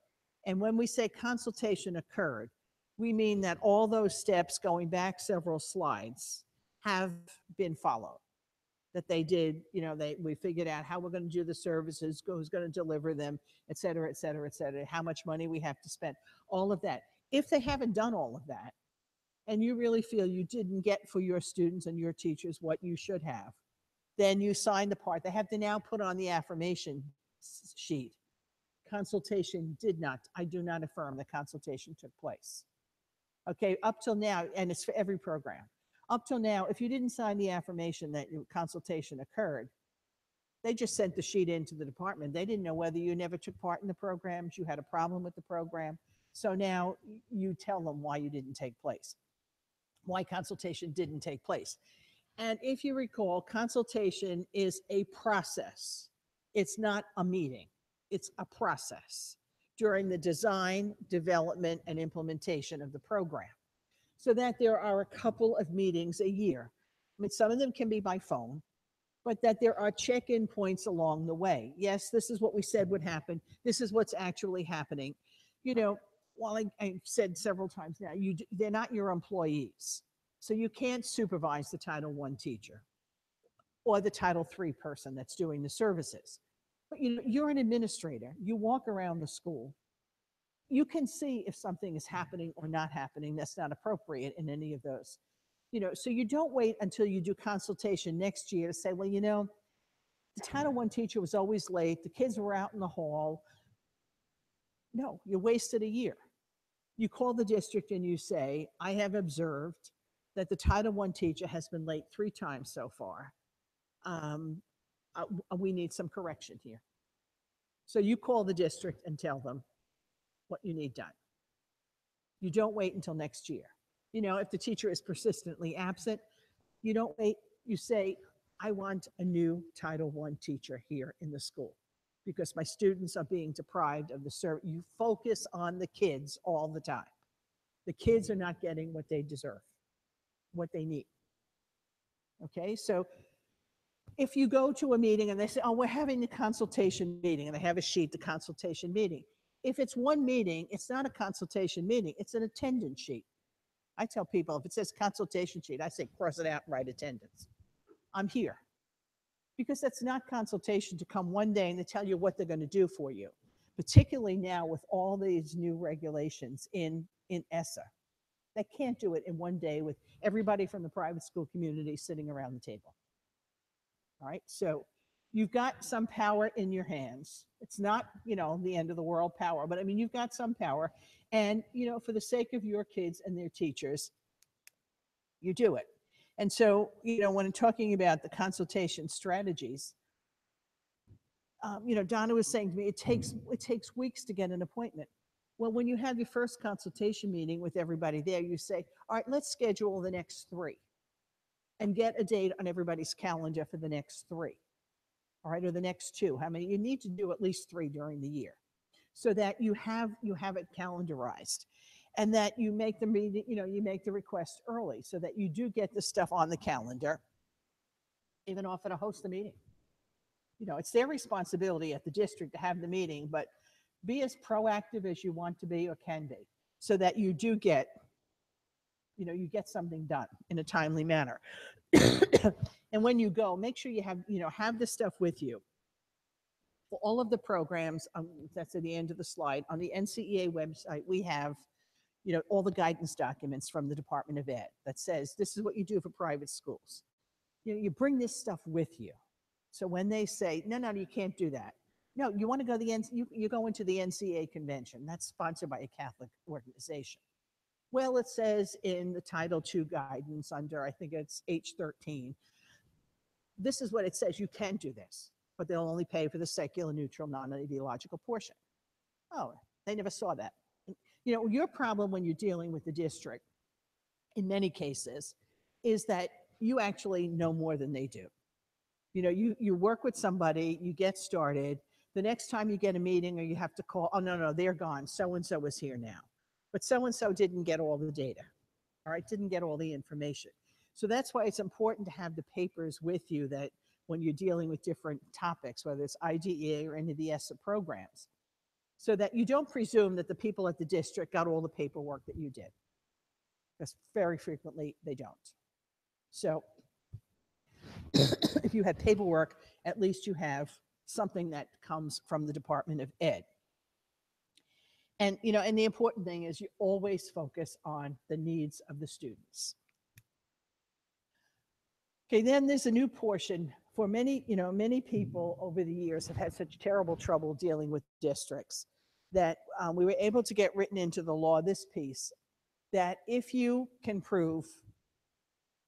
And when we say consultation occurred, we mean that all those steps going back several slides have been followed. That they did, we figured out how we're going to do the services, who's going to deliver them, et cetera, et cetera, et cetera, how much money we have to spend, all of that. If they haven't done all of that, and you really feel you didn't get for your students and your teachers what you should have, then you sign the part. They have to now put on the affirmation sheet. Consultation I do not affirm the consultation took place. Okay, up till now, and it's for every program. Up till now, if you didn't sign the affirmation that your consultation occurred, They just sent the sheet into the department. They didn't know whether you never took part in the programs, you had a problem with the program. So now you tell them why you didn't take place, why consultation didn't take place. And if you recall, consultation is a process. It's not a meeting. It's a process during the design, development, and implementation of the program. So that there are a couple of meetings a year. I mean, some of them can be by phone, but that there are check-in points along the way. Yes, this is what we said would happen. This is what's actually happening. You know, while I've said several times now, they're not your employees. So you can't supervise the Title I teacher or the Title III person that's doing the services. But you know, you're an administrator. You walk around the school. You can see if something is happening or not happening that's not appropriate in any of those. You know, so you don't wait until you do consultation next year to say, well, you know, the Title I teacher was always late. The kids were out in the hall. No, you wasted a year. You call the district and you say, I have observed that the Title I teacher has been late 3 times so far. We need some correction here. So you call the district and tell them what you need done. You don't wait until next year. You know, if the teacher is persistently absent, you don't wait. You say, I want a new Title I teacher here in the school because my students are being deprived of the service. You focus on the kids all the time. The kids are not getting what they deserve, what they need. Okay, so if you go to a meeting and they say, oh, we're having the consultation meeting, and they have a sheet, the consultation meeting. If it's one meeting, it's not a consultation meeting, it's an attendance sheet. I tell people, if it says consultation sheet, I say cross it out and write attendance. I'm here. Because that's not consultation to come one day and to tell you what they're going to do for you, particularly now with all these new regulations in ESSA. They can't do it in one day with everybody from the private school community sitting around the table. All right, so you've got some power in your hands. It's not, you know, the end of the world power, but I mean, you've got some power. And, you know, for the sake of your kids and their teachers, you do it. And so, you know, when I'm talking about the consultation strategies, you know, Donna was saying to me, it takes weeks to get an appointment. Well, when you have your first consultation meeting with everybody there, you say, all right, let's schedule the next 3 and get a date on everybody's calendar for the next 3. All right, or the next 2. How many? You need to do at least 3 during the year so that you have it calendarized. And that you make the meeting, you know, you make the request early so that you do get the stuff on the calendar, even offer to host the meeting. You know, it's their responsibility at the district to have the meeting, but be as proactive as you want to be or can be so that you do get, you know, you get something done in a timely manner. And when you go, make sure you have, you know, have this stuff with you. For all of the programs, that's at the end of the slide, on the NCEA website, we have, you know, all the guidance documents from the Department of Ed that says this is what you do for private schools. You know, you bring this stuff with you. So when they say, no, you can't do that. No, you want to go to the you go into the NCAA convention. That's sponsored by a Catholic organization. Well, it says in the Title II guidance under, I think it's H13, this is what it says. You can do this, but they'll only pay for the secular, neutral, non-ideological portion. Oh, they never saw that. You know, your problem when you're dealing with the district, in many cases, is that you actually know more than they do. You know, you work with somebody, you get started. The next time you get a meeting or you have to call, oh, no, they're gone. So-and-so is here now. But so-and-so didn't get all the data, all right, didn't get all the information. So that's why it's important to have the papers with you that when you're dealing with different topics, whether it's IDEA or any of the ESSA programs, so that you don't presume that the people at the district got all the paperwork that you did, because very frequently they don't. So if you have paperwork, at least you have something that comes from the Department of Ed. And, you know, and the important thing is you always focus on the needs of the students. Okay, then there's a new portion for many, you know, many people over the years have had such terrible trouble dealing with districts that we were able to get written into the law this piece, that if you can prove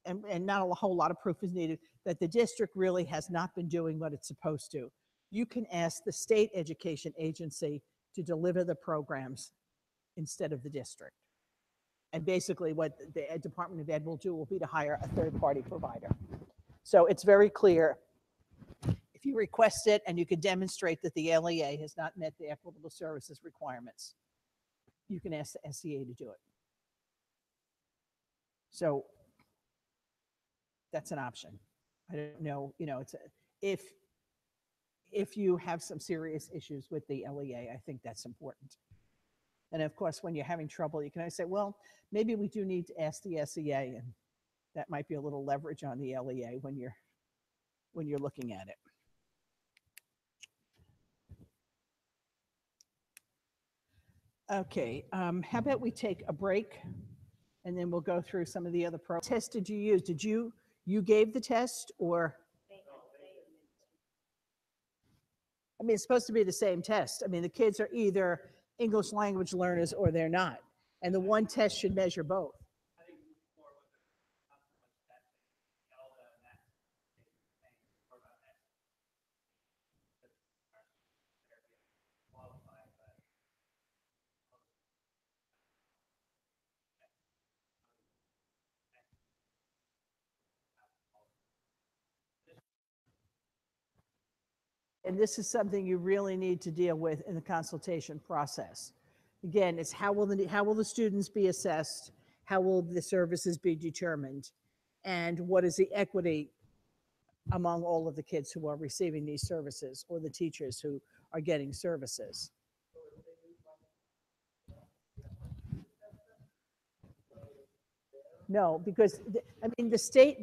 and not a whole lot of proof is needed, that the district really has not been doing what it's supposed to, you can ask the state education agency to deliver the programs instead of the district. And basically what the Department of Ed will do will be to hire a third-party provider. So it's very clear. If you request it and you can demonstrate that the LEA has not met the equitable services requirements, you can ask the SEA to do it. So that's an option. I don't know, it's if you have some serious issues with the LEA, I think that's important. And of course, when you're having trouble, you can always say, well, maybe we do need to ask the SEA, and that might be a little leverage on the LEA when you're looking at it. Okay, how about we take a break and then we'll go through some of the other programs. What test did you use? Did you gave the test, or? I mean, it's supposed to be the same test. I mean, the kids are either English language learners or they're not. And the one test should measure both. And this is something you really need to deal with in the consultation process. Again, it's how will the students be assessed? How will the services be determined? And what is the equity among all of the kids who are receiving these services, or the teachers who are getting services? No, because I mean, the state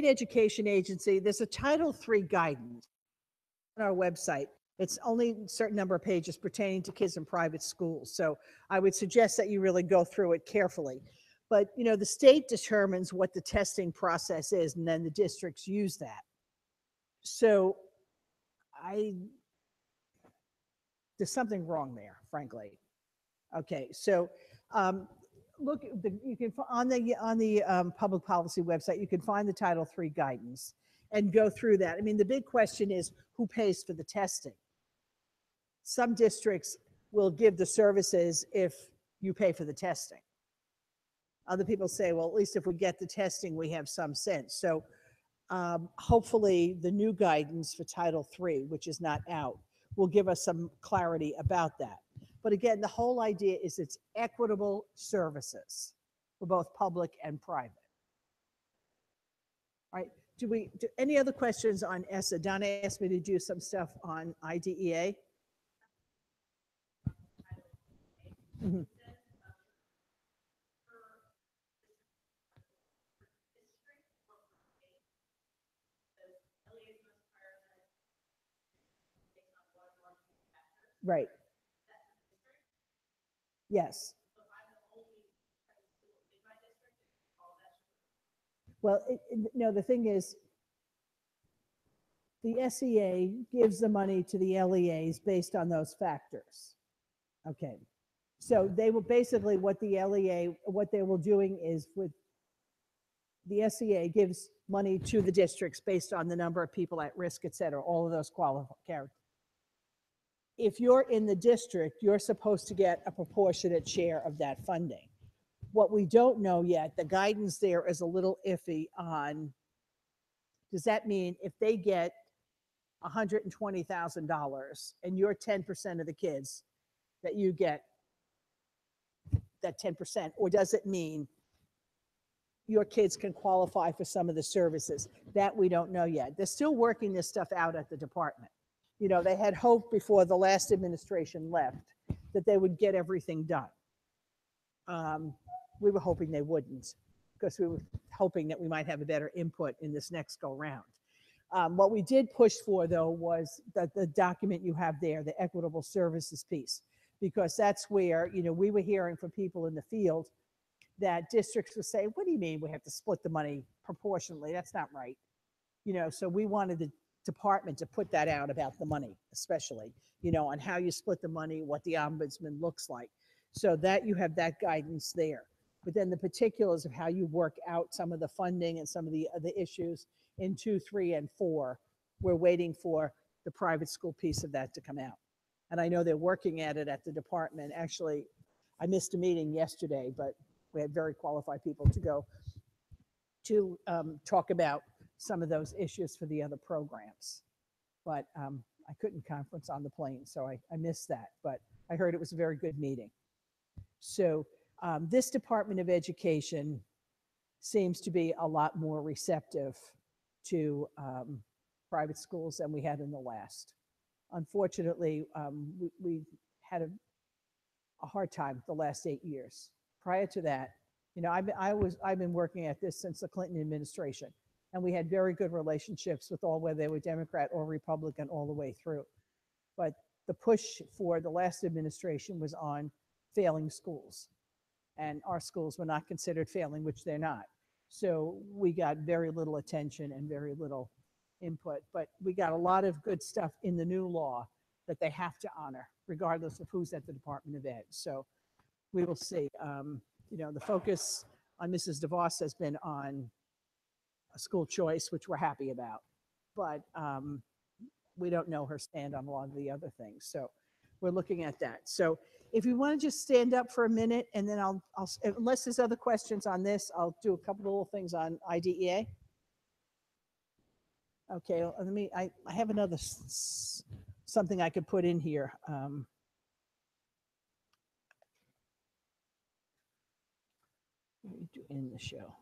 education agency, there's a Title III guidance on our website. It's only a certain number of pages pertaining to kids in private schools. So I would suggest that you really go through it carefully. But, the state determines what the testing process is, and then the districts use that. So there's something wrong there, frankly. Okay, so look, you can on the public policy website, you can find the Title III guidance and go through that. I mean, the big question is who pays for the testing. Some districts will give the services if you pay for the testing. Other people say, well, at least if we get the testing, we have some sense. So hopefully the new guidance for Title III, which is not out, will give us some clarity about that. But again, the whole idea is it's equitable services for both public and private. All right, do any other questions on ESSA? Donna asked me to do some stuff on IDEA. Mm-hmm. Right. Yes. Well, no, the thing is, the SEA gives the money to the LEAs based on those factors. Okay. So they will basically, what they will doing is, with the SEA gives money to the districts based on the number of people at risk, et cetera, all of those characteristics. If you're in the district, you're supposed to get a proportionate share of that funding. What we don't know yet, the guidance there is a little iffy on, does that mean if they get $120,000 and you're 10% of the kids, that you get that 10%? Or does it mean your kids can qualify for some of the services? That we don't know yet. They're still working this stuff out at the department. They had hoped before the last administration left that they would get everything done. We were hoping they wouldn't, because we were hoping that we might have a better input in this next go round. What we did push for, though, was the document you have there, the equitable services piece, because that's where, we were hearing from people in the field that districts would say, what do you mean we have to split the money proportionally? That's not right. So we wanted the department to put that out about the money, especially, on how you split the money, what the ombudsman looks like, so that you have that guidance there. but then the particulars of how you work out some of the funding and some of the issues in 2, 3, and 4, we're waiting for the private school piece of that to come out. And I know they're working at it at the department. Actually, I missed a meeting yesterday, but we had very qualified people to go to talk about some of those issues for the other programs. But I couldn't conference on the plane, so I missed that. But I heard it was a very good meeting. So this Department of Education seems to be a lot more receptive to private schools than we had in the last. Unfortunately, we had a hard time the last 8 years. Prior to that, you know, I've been working at this since the Clinton administration, and we had very good relationships with all, whether they were Democrat or Republican, all the way through. But the push for the last administration was on failing schools, and our schools were not considered failing, which they're not. So we got very little attention and very little input, but we got a lot of good stuff in the new law that they have to honor, regardless of who's at the Department of Ed. So we will see. You know, the focus on Mrs. DeVos has been on a school choice, which we're happy about, but we don't know her stand on a lot of the other things. So we're looking at that. So if you want to just stand up for a minute, and then I'll unless there's other questions on this, I'll do a couple of little things on IDEA. Okay, let me, I have another something I could put in here. Let me do in the show.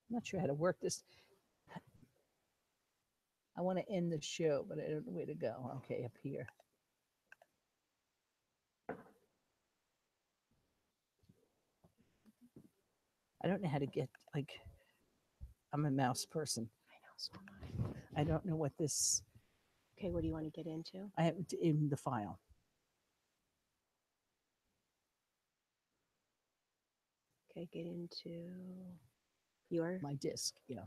I'm not sure how to work this. I want to end the show, but I don't know where to go. Okay, up here. I don't know how to get, like, I'm a mouse person. I know, so am I don't know what this, I. Okay, what do you want to get into? I have in the file. Okay, get into your. My disk, yeah.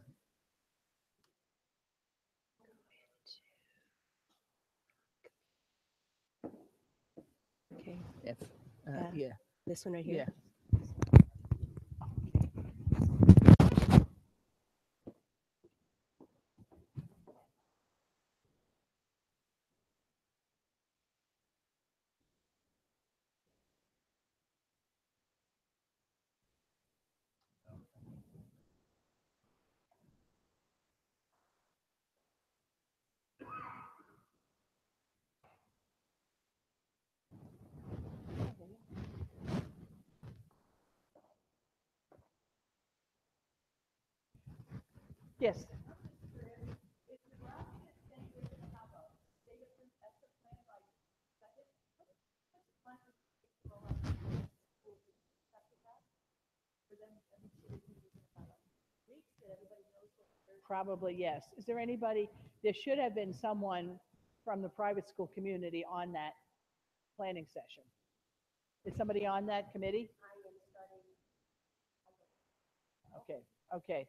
Okay, If, Yeah. yeah, this one right here. yeah. Yes. Probably, yes. Is there anybody, there should have been someone from the private school community on that planning session. Is somebody on that committee? Okay, okay.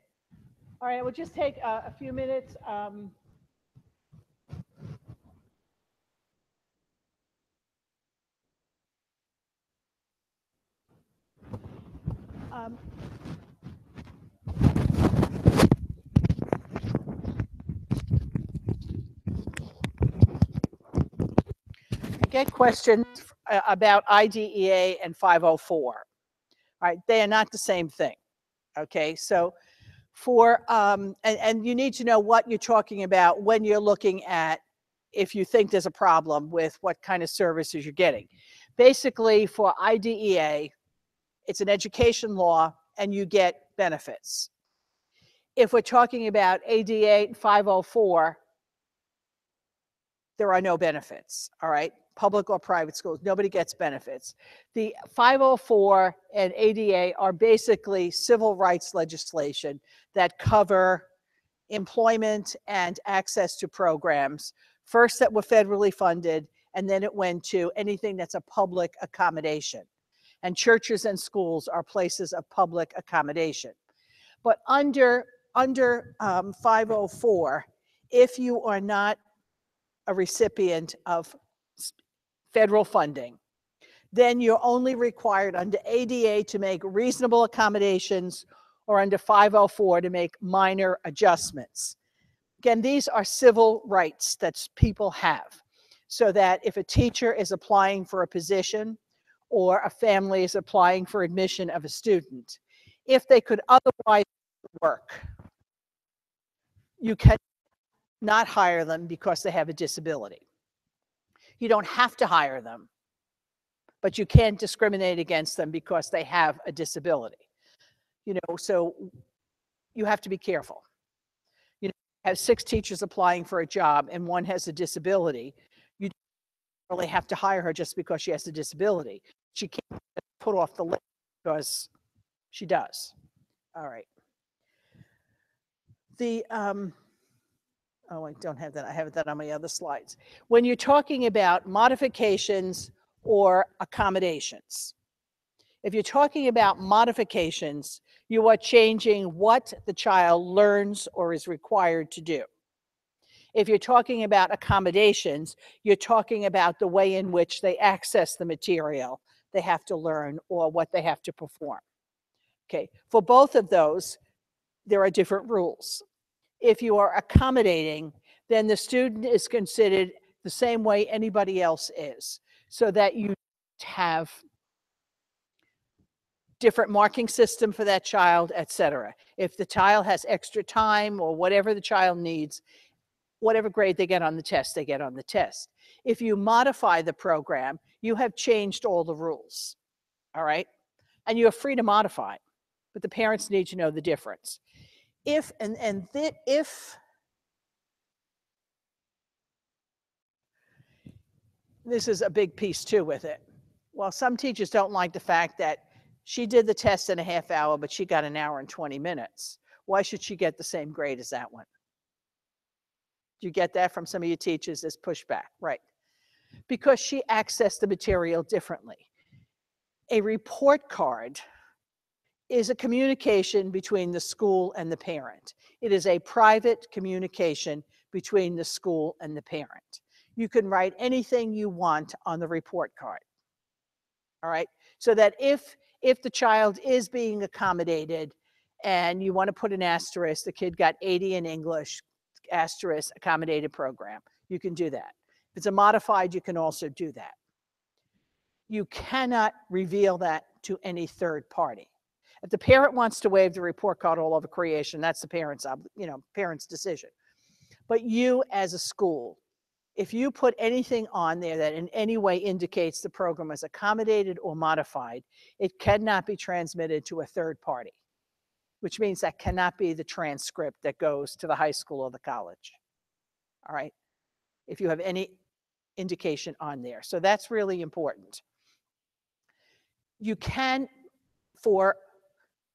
All right, we'll just take a few minutes. Get questions about IDEA and 504. All right, they are not the same thing. Okay, so for, and you need to know what you're talking about when you're looking at if you think there's a problem with what kind of services you're getting. Basically, for IDEA, it's an education law and you get benefits. If we're talking about ADA and 504, there are no benefits, all right? Public or private schools, nobody gets benefits. The 504 and ADA are basically civil rights legislation that cover employment and access to programs, first that were federally funded, and then it went to anything that's a public accommodation. and churches and schools are places of public accommodation. But under 504, if you are not a recipient of federal funding, then you're only required under ADA to make reasonable accommodations or under 504 to make minor adjustments. Again, these are civil rights that people have, so that if a teacher is applying for a position or a family is applying for admission of a student, if they could otherwise work, you can not hire them because they have a disability. You don't have to hire them, but you can't discriminate against them because they have a disability. You know, so you have to be careful. You know, you have 6 teachers applying for a job and one has a disability. You don't really have to hire her just because she has a disability. She can't put off the list because she does. All right. The oh, I don't have that. I have that on my other slides. When you're talking about modifications or accommodations, if you're talking about modifications, you are changing what the child learns or is required to do. If you're talking about accommodations, you're talking about the way in which they access the material they have to learn or what they have to perform. Okay, for both of those, there are different rules. If you are accommodating, then the student is considered the same way anybody else is, so that you have different marking system for that child, etc. If the child has extra time or whatever the child needs, whatever grade they get on the test, they get on the test. If you modify the program, you have changed all the rules, all right? And you are free to modify, but the parents need to know the difference. If this is a big piece too with it. Well, some teachers don't like the fact that she did the test in a half hour, but she got an hour and 20 minutes. Why should she get the same grade as that one? Do you get that from some of your teachers as pushback? Right. Because she accessed the material differently. A report card is a communication between the school and the parent. It is a private communication between the school and the parent. You can write anything you want on the report card. All right, so that if the child is being accommodated and you want to put an asterisk, the kid got 80 in English, asterisk, accommodated program, you can do that. If it's a modified, you can also do that. You cannot reveal that to any third party. If the parent wants to waive the report card all over creation, that's the parent's decision. But you as a school, if you put anything on there that in any way indicates the program is accommodated or modified, it cannot be transmitted to a third party, which means that cannot be the transcript that goes to the high school or the college. All right, if you have any indication on there. So that's really important. You can, for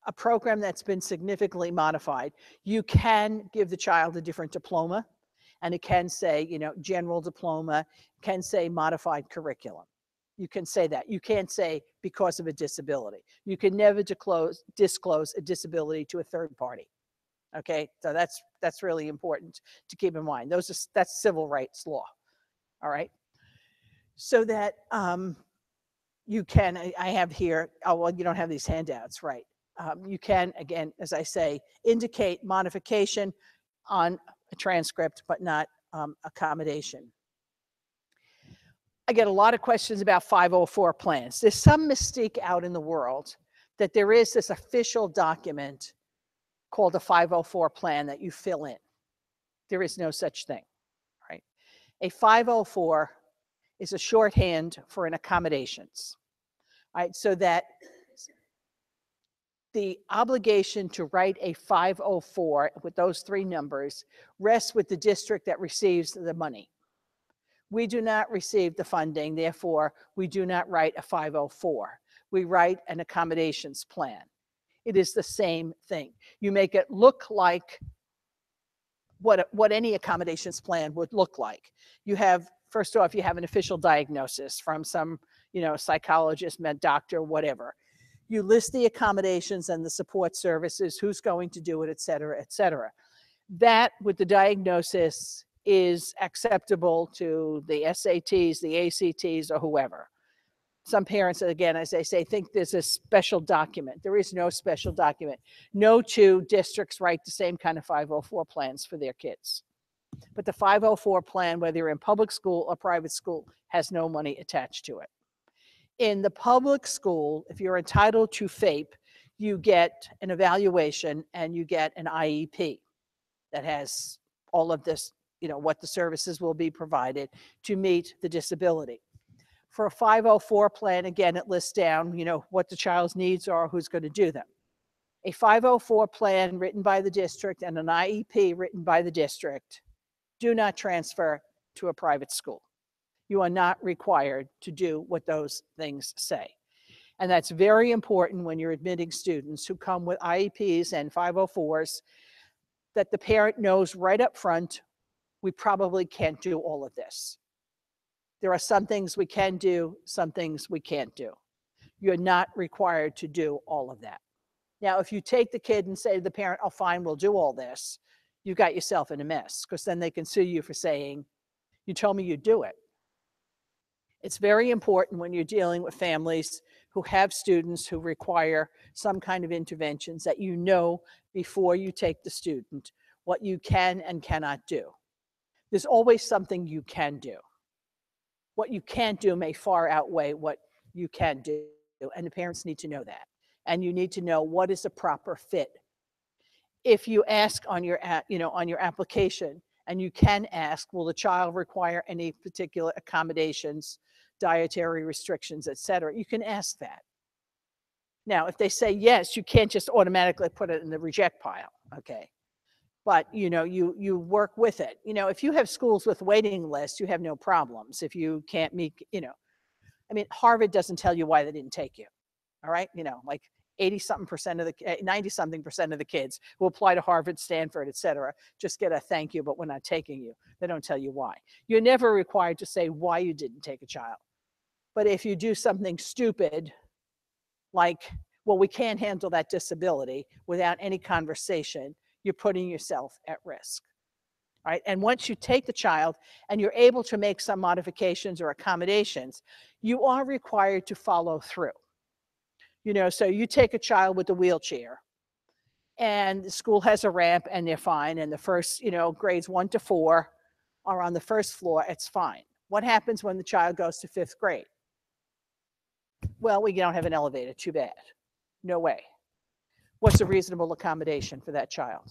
a program that's been significantly modified, you can give the child a different diploma, and it can say, you know, general diploma, can say modified curriculum. You can say that. You can't say because of a disability. You can never disclose a disability to a third party. Okay, so that's really important to keep in mind. That's civil rights law. All right, so that you can. I have here. Oh well, you don't have these handouts, right? You can, again, as I say, indicate modification on a transcript, but not accommodation. I get a lot of questions about 504 plans. There's some mystique out in the world that there is this official document called a 504 plan that you fill in. There is no such thing, right? A 504 is a shorthand for an accommodations, right? So that the obligation to write a 504 with those 3 numbers rests with the district that receives the money. We do not receive the funding, therefore we do not write a 504. We write an accommodations plan. It is the same thing. You make it look like what any accommodations plan would look like. You have, first off, you have an official diagnosis from some, psychologist, med doctor, whatever. You list the accommodations and the support services, who's going to do it, et cetera, et cetera. That, with the diagnosis, is acceptable to the SATs, the ACTs, or whoever. Some parents, again, as I say, think there's a special document. There is no special document. No two districts write the same kind of 504 plans for their kids. But the 504 plan, whether you're in public school or private school, has no money attached to it. In the public school, if you're entitled to FAPE, you get an evaluation and you get an IEP that has all of this, what the services will be provided to meet the disability. For a 504 plan, again, it lists down, what the child's needs are, who's going to do them. A 504 plan written by the district and an IEP written by the district do not transfer to a private school. You are not required to do what those things say. And that's very important when you're admitting students who come with IEPs and 504s, that the parent knows right up front, we probably can't do all of this. There are some things we can do, some things we can't do. You're not required to do all of that. Now, if you take the kid and say to the parent, oh, fine, we'll do all this, you got yourself in a mess, because then they can sue you for saying, you told me you'd do it. It's very important when you're dealing with families who have students who require some kind of interventions that you know before you take the student what you can and cannot do. There's always something you can do. What you can't do may far outweigh what you can do, and the parents need to know that. And you need to know what is a proper fit. If you ask on your application, and you can ask, will the child require any particular accommodations, dietary restrictions, et cetera, you can ask that. Now, if they say yes, you can't just automatically put it in the reject pile, okay? But, you work with it. If you have schools with waiting lists, you have no problems. If you can't meet, Harvard doesn't tell you why they didn't take you, all right? Like 90-something% of the kids who apply to Harvard, Stanford, et cetera, just get a thank you, but we're not taking you. They don't tell you why. You're never required to say why you didn't take a child. But if you do something stupid, like, well, we can't handle that disability without any conversation, you're putting yourself at risk, right? And once you take the child and you're able to make some modifications or accommodations, you are required to follow through. So you take a child with a wheelchair and the school has a ramp and they're fine, and the first, grades 1 to 4 are on the first floor, it's fine. What happens when the child goes to 5th grade? Well, we don't have an elevator, too bad. No way. What's a reasonable accommodation for that child?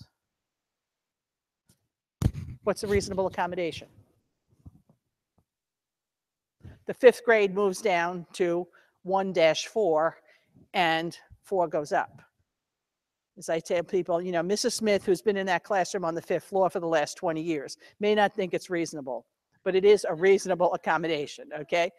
What's a reasonable accommodation? The 5th grade moves down to 1-4 and 4 goes up. As I tell people, Mrs. Smith, who's been in that classroom on the 5th floor for the last 20 years, may not think it's reasonable, but it is a reasonable accommodation, okay?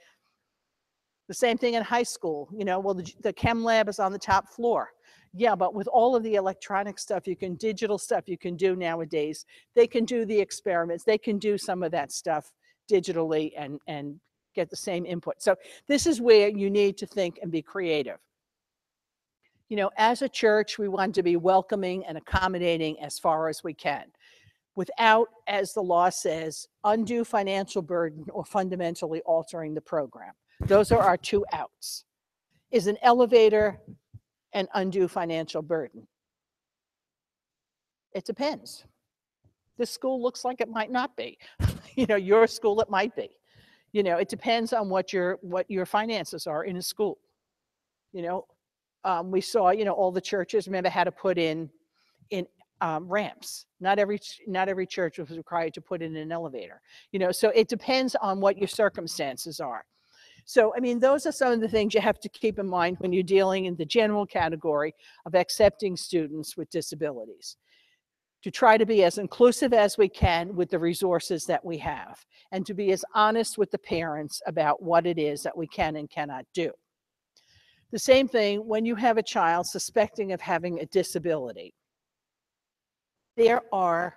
The same thing in high school. Well, the chem lab is on the top floor. Yeah, but with all of the electronic stuff, digital stuff you can do nowadays, they can do the experiments. They can do some of that stuff digitally and get the same input. So this is where you need to think and be creative. As a church, we want to be welcoming and accommodating as far as we can, without, as the law says, undue financial burden or fundamentally altering the program. Those are our 2 outs. Is an elevator an undue financial burden? It depends. This school looks like it might not be. Your school, it might be. It depends on what your finances are in a school. We saw, all the churches, remember, had to put in ramps. Not every church was required to put in an elevator. So it depends on what your circumstances are. So, those are some of the things you have to keep in mind when you're dealing in the general category of accepting students with disabilities. To try to be as inclusive as we can with the resources that we have, and to be as honest with the parents about what it is that we can and cannot do. The same thing when you have a child suspecting of having a disability. There are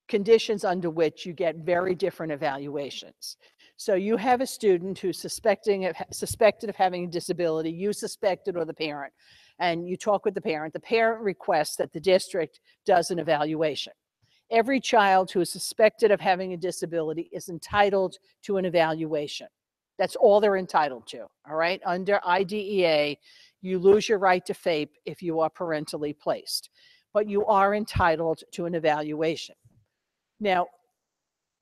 conditions under which you get very different evaluations. So you have a student who's suspected of having a disability, you suspect it or the parent, and you talk with the parent. The parent requests that the district does an evaluation. Every child who is suspected of having a disability is entitled to an evaluation. That's all they're entitled to, all right? Under IDEA, you lose your right to FAPE if you are parentally placed, but you are entitled to an evaluation. Now,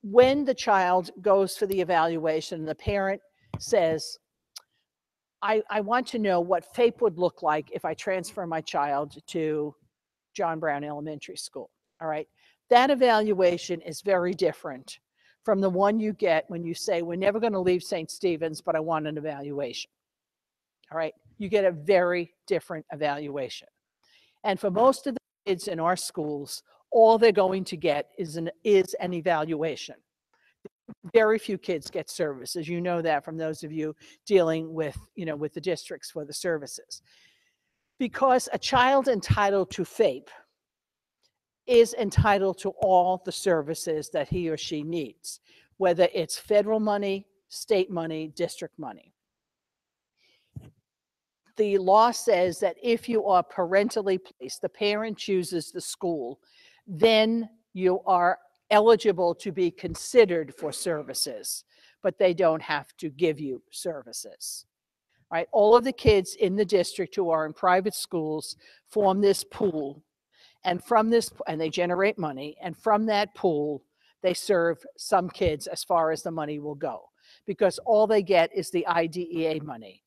when the child goes for the evaluation, the parent says, I want to know what FAPE would look like if I transfer my child to John Brown Elementary School, all right? That evaluation is very different from the one you get when you say, we're never going to leave St. Stephen's, but I want an evaluation, all right? You get a very different evaluation. And for most of the kids in our schools, all they're going to get is an evaluation. Very few kids get services. You know that from those of you dealing with, with the districts for the services. Because a child entitled to FAPE is entitled to all the services that he or she needs, whether it's federal money, state money, district money. The law says that if you are parentally placed, the parent chooses the school, then you are eligible to be considered for services, but they don't have to give you services. Right? All of the kids in the district who are in private schools form this pool, and from this, and they generate money, and from that pool, they serve some kids as far as the money will go, because all they get is the IDEA money,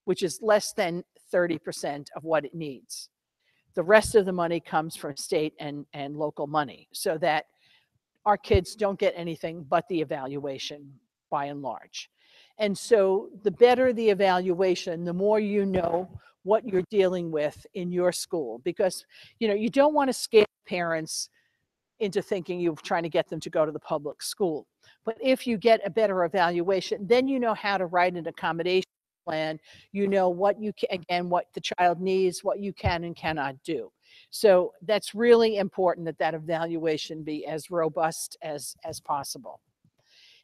which is less than 30% of what it needs. The rest of the money comes from state and local money, so that our kids don't get anything but the evaluation by and large. And so the better the evaluation, the more you know what you're dealing with in your school, because you don't want to scare parents into thinking you're trying to get them to go to the public school. But if you get a better evaluation, then you know how to write an accommodation plan. You know what you can, again, what the child needs, what you can and cannot do. So that's really important, that evaluation be as robust as possible.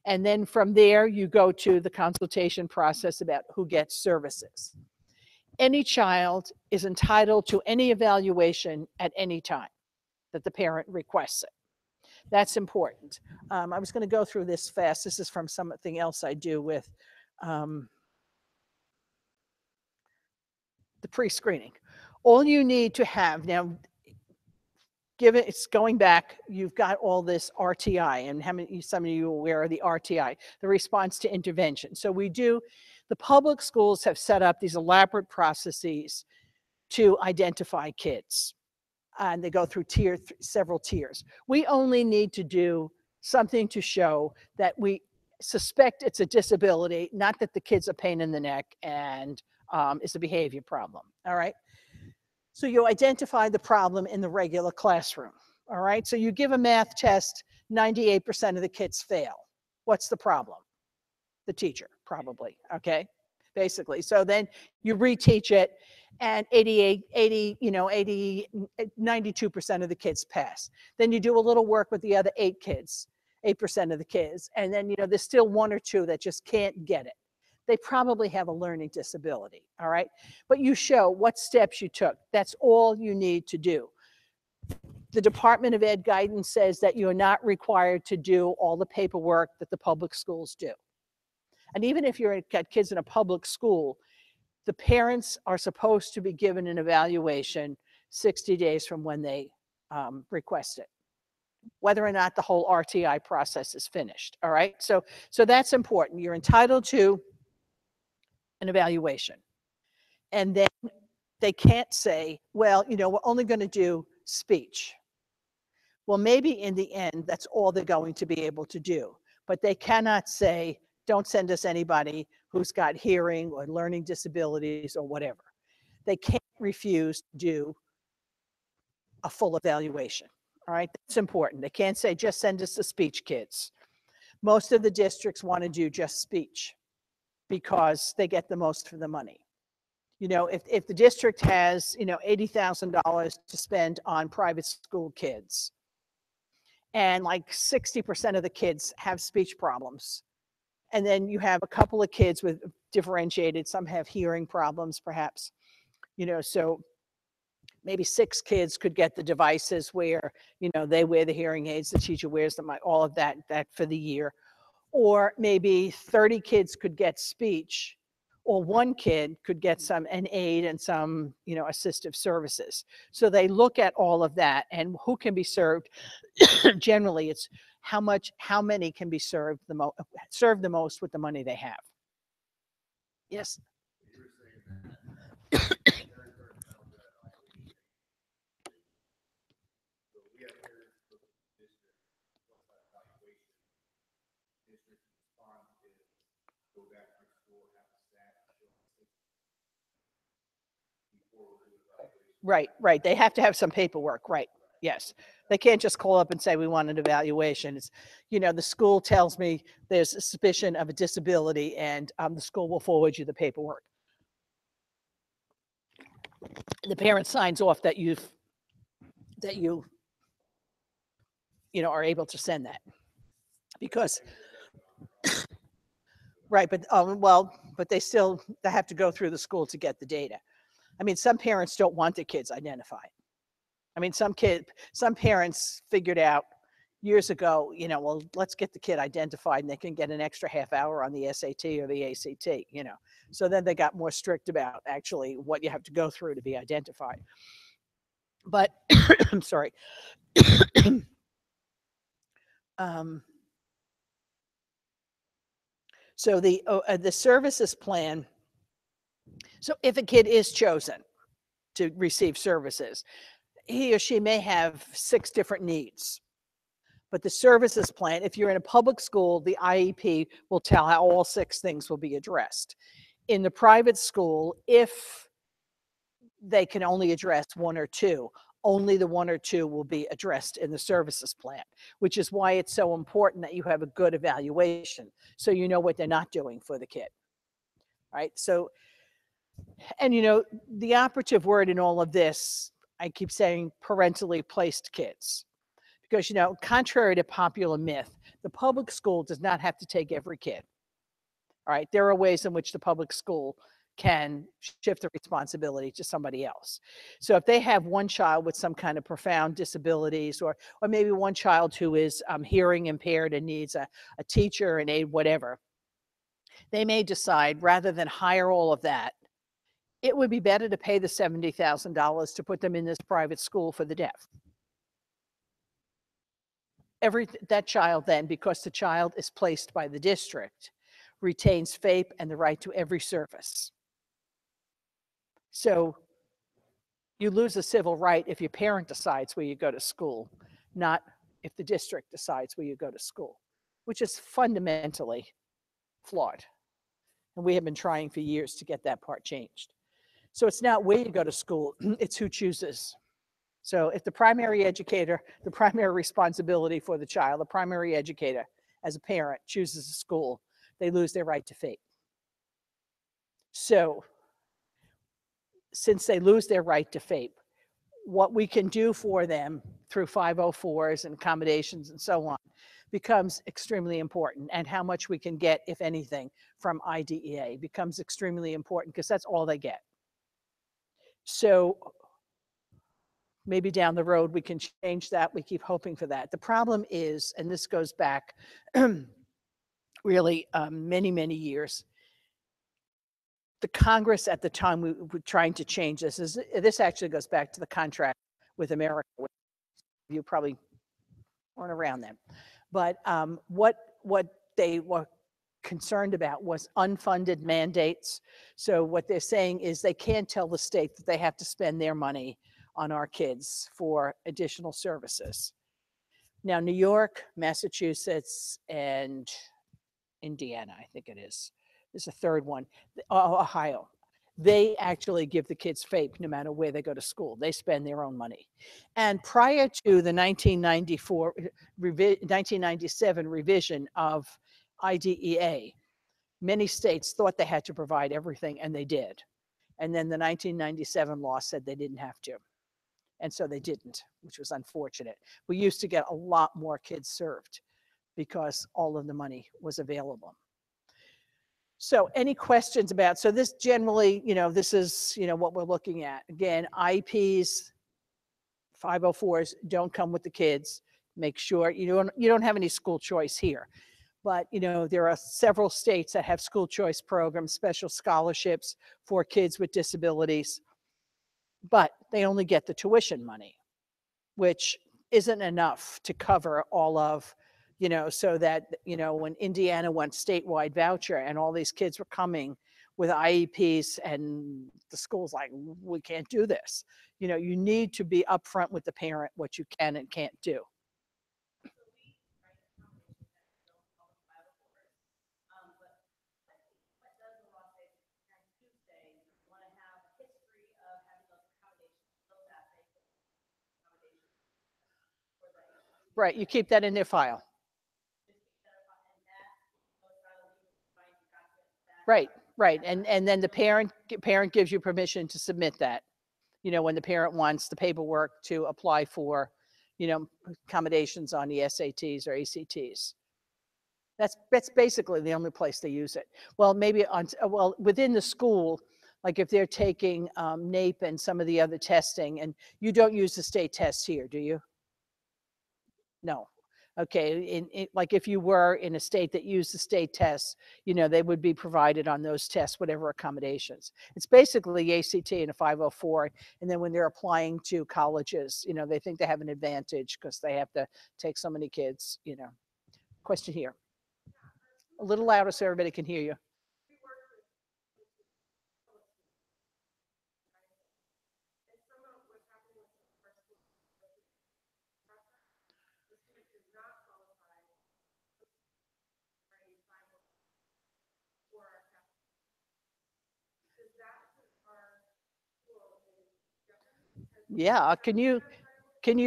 And then from there, you go to the consultation process about who gets services. Any child is entitled to any evaluation at any time that the parent requests it. That's important. I was going to go through this fast. This is from something else I do with the pre-screening. All you need to have now, given it's going back, you've got all this RTI, and some of you are aware of the RTI, the response to intervention. So the public schools have set up these elaborate processes to identify kids, and they go through several tiers. We only need to do something to show that we suspect it's a disability, not that the kid's a pain in the neck and it's a behavior problem, all right? So you identify the problem in the regular classroom, all right? So you give a math test, 98% of the kids fail. What's the problem? The teacher, probably, okay? Basically. So then you reteach it, and 92% of the kids pass. Then you do a little work with the other 8% of the kids, and then, there's still 1 or 2 that just can't get it. They probably have a learning disability, all right? But you show what steps you took. That's all you need to do. The Department of Ed guidance says that you're not required to do all the paperwork that the public schools do. And even if you've got kids in a public school, the parents are supposed to be given an evaluation 60 days from when they request it, whether or not the whole RTI process is finished, all right? So that's important. You're entitled to an evaluation. And then they can't say, well, we're only going to do speech. Well, maybe in the end, that's all they're going to be able to do. But they cannot say, don't send us anybody who's got hearing or learning disabilities or whatever. They can't refuse to do a full evaluation, all right? That's important. They can't say, just send us the speech kids. Most of the districts want to do just speech because they get the most for the money. If the district has, $80,000 to spend on private school kids, and like 60% of the kids have speech problems, And then you have a couple of kids with differentiated, some have hearing problems perhaps, so maybe 6 kids could get the devices where, they wear the hearing aids, the teacher wears them, all of that for the year. Or maybe 30 kids could get speech, or 1 kid could get an aid and some, assistive services. So they look at all of that and who can be served. Generally, it's how many can be served the most with the money they have. Yes. Right. They have to have some paperwork, right? Yes. They can't just call up and say, we want an evaluation. It's, the school tells me there's a suspicion of a disability and the school will forward you the paperwork. The parent signs off that you are able to send that. Because, right, but, but they have to go through the school to get the data. I mean, some parents don't want their kids identified. I mean, some parents figured out years ago, well, let's get the kid identified and they can get an extra half hour on the SAT or the ACT, So then they got more strict about actually what you have to go through to be identified. But, I'm sorry. So the services plan, so if a kid is chosen to receive services, he or she may have 6 different needs. But the services plan, if you're in a public school, the IEP will tell how all 6 things will be addressed. In the private school, if they can only address 1 or 2, only the 1 or 2 will be addressed in the services plan, which is why it's so important that you have a good evaluation so you know what they're not doing for the kid. Right? So, and the operative word in all of this, I keep saying parentally placed kids. Because, contrary to popular myth, the public school does not have to take every kid. All right. There are ways in which the public school can shift the responsibility to somebody else. So if they have one child with some kind of profound disabilities, or maybe one child who is hearing impaired and needs a teacher, an aide, whatever, they may decide rather than hire all of that, it would be better to pay the $70,000 to put them in this private school for the deaf. That child then, because the child is placed by the district, retains FAPE and the right to every service. So you lose a civil right if your parent decides where you go to school, not if the district decides where you go to school, which is fundamentally flawed. And we have been trying for years to get that part changed. So it's not where you go to school, it's who chooses. So if the primary educator, the primary responsibility for the child, the primary educator as a parent chooses a school, they lose their right to FAPE. So since they lose their right to FAPE, what we can do for them through 504s and accommodations and so on becomes extremely important. And how much we can get, if anything, from IDEA becomes extremely important because that's all they get. So maybe down the road we can change that. We keep hoping for that. The problem is, and this goes back really many, many years, the Congress at the time we were trying to change this actually goes back to the contract with America. You probably weren't around then. But what they were concerned about was unfunded mandates. So what they're saying is they can't tell the state that they have to spend their money on our kids for additional services. Now, New York, Massachusetts, and Indiana, I think it is. There's a third one, Ohio. They actually give the kids FAPE no matter where they go to school. They spend their own money. And prior to the 1997 revision of IDEA, many states thought they had to provide everything, and they did. And then the 1997 law said they didn't have to. And so they didn't, which was unfortunate. We used to get a lot more kids served because all of the money was available. So any questions about, so this generally, this is, what we're looking at. Again, IEPs, 504s don't come with the kids. Make sure you don't have any school choice here. But, there are several states that have school choice programs, special scholarships for kids with disabilities, but they only get the tuition money, which isn't enough to cover all of, so that, when Indiana went statewide voucher and all these kids were coming with IEPs and the school's like, we can't do this. You need to be upfront with the parent what you can and can't do. Right, you keep that in their file. Right, right, and then the parent gives you permission to submit that. When the parent wants the paperwork to apply for, accommodations on the SATs or ACTs. That's basically the only place they use it. Well, maybe within the school, like if they're taking NAEP and some of the other testing, and you don't use the state tests here, do you? No. Okay, like if you were in a state that used the state tests, they would be provided on those tests, whatever accommodations. It's basically the ACT and a 504. And then when they're applying to colleges, they think they have an advantage because they have to take so many kids, Question here. A little louder so everybody can hear you. Yeah, can you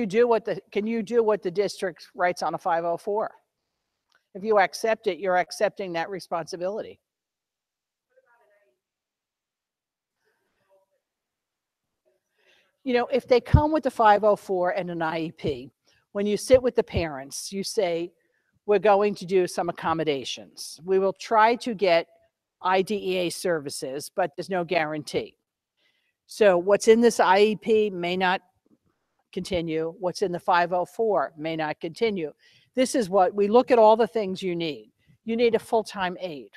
do what the district writes on a 504? If you accept it, you're accepting that responsibility. If they come with the 504 and an IEP, when you sit with the parents, you say, we're going to do some accommodations. We will try to get IDEA services, but there's no guarantee. So what's in this IEP may not continue. What's in the 504 may not continue. This is what we look at, all the things you need. You need a full-time aide.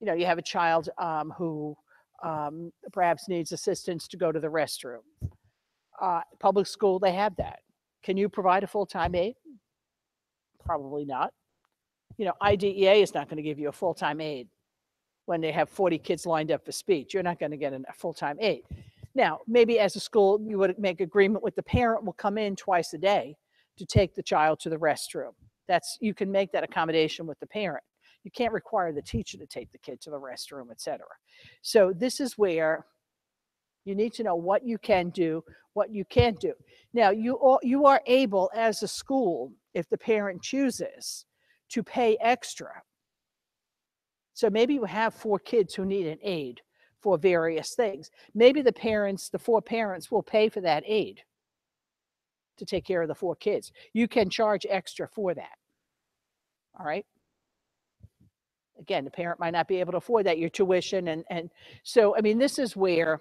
You have a child who perhaps needs assistance to go to the restroom. Public school, they have that. Can you provide a full-time aide? Probably not. IDEA is not going to give you a full-time aide when they have 40 kids lined up for speech. You're not going to get a full-time aide. Now, maybe as a school, you would make agreement with the parent will come in twice a day to take the child to the restroom. You can make that accommodation with the parent. You can't require the teacher to take the kid to the restroom, et cetera. So this is where you need to know what you can do, what you can't do. Now, you are able as a school, if the parent chooses, to pay extra. So maybe you have 4 kids who need an aide for various things. Maybe the 4 parents will pay for that aide to take care of the 4 kids. You can charge extra for that. All right. Again, the parent might not be able to afford that, your tuition. And so, this is where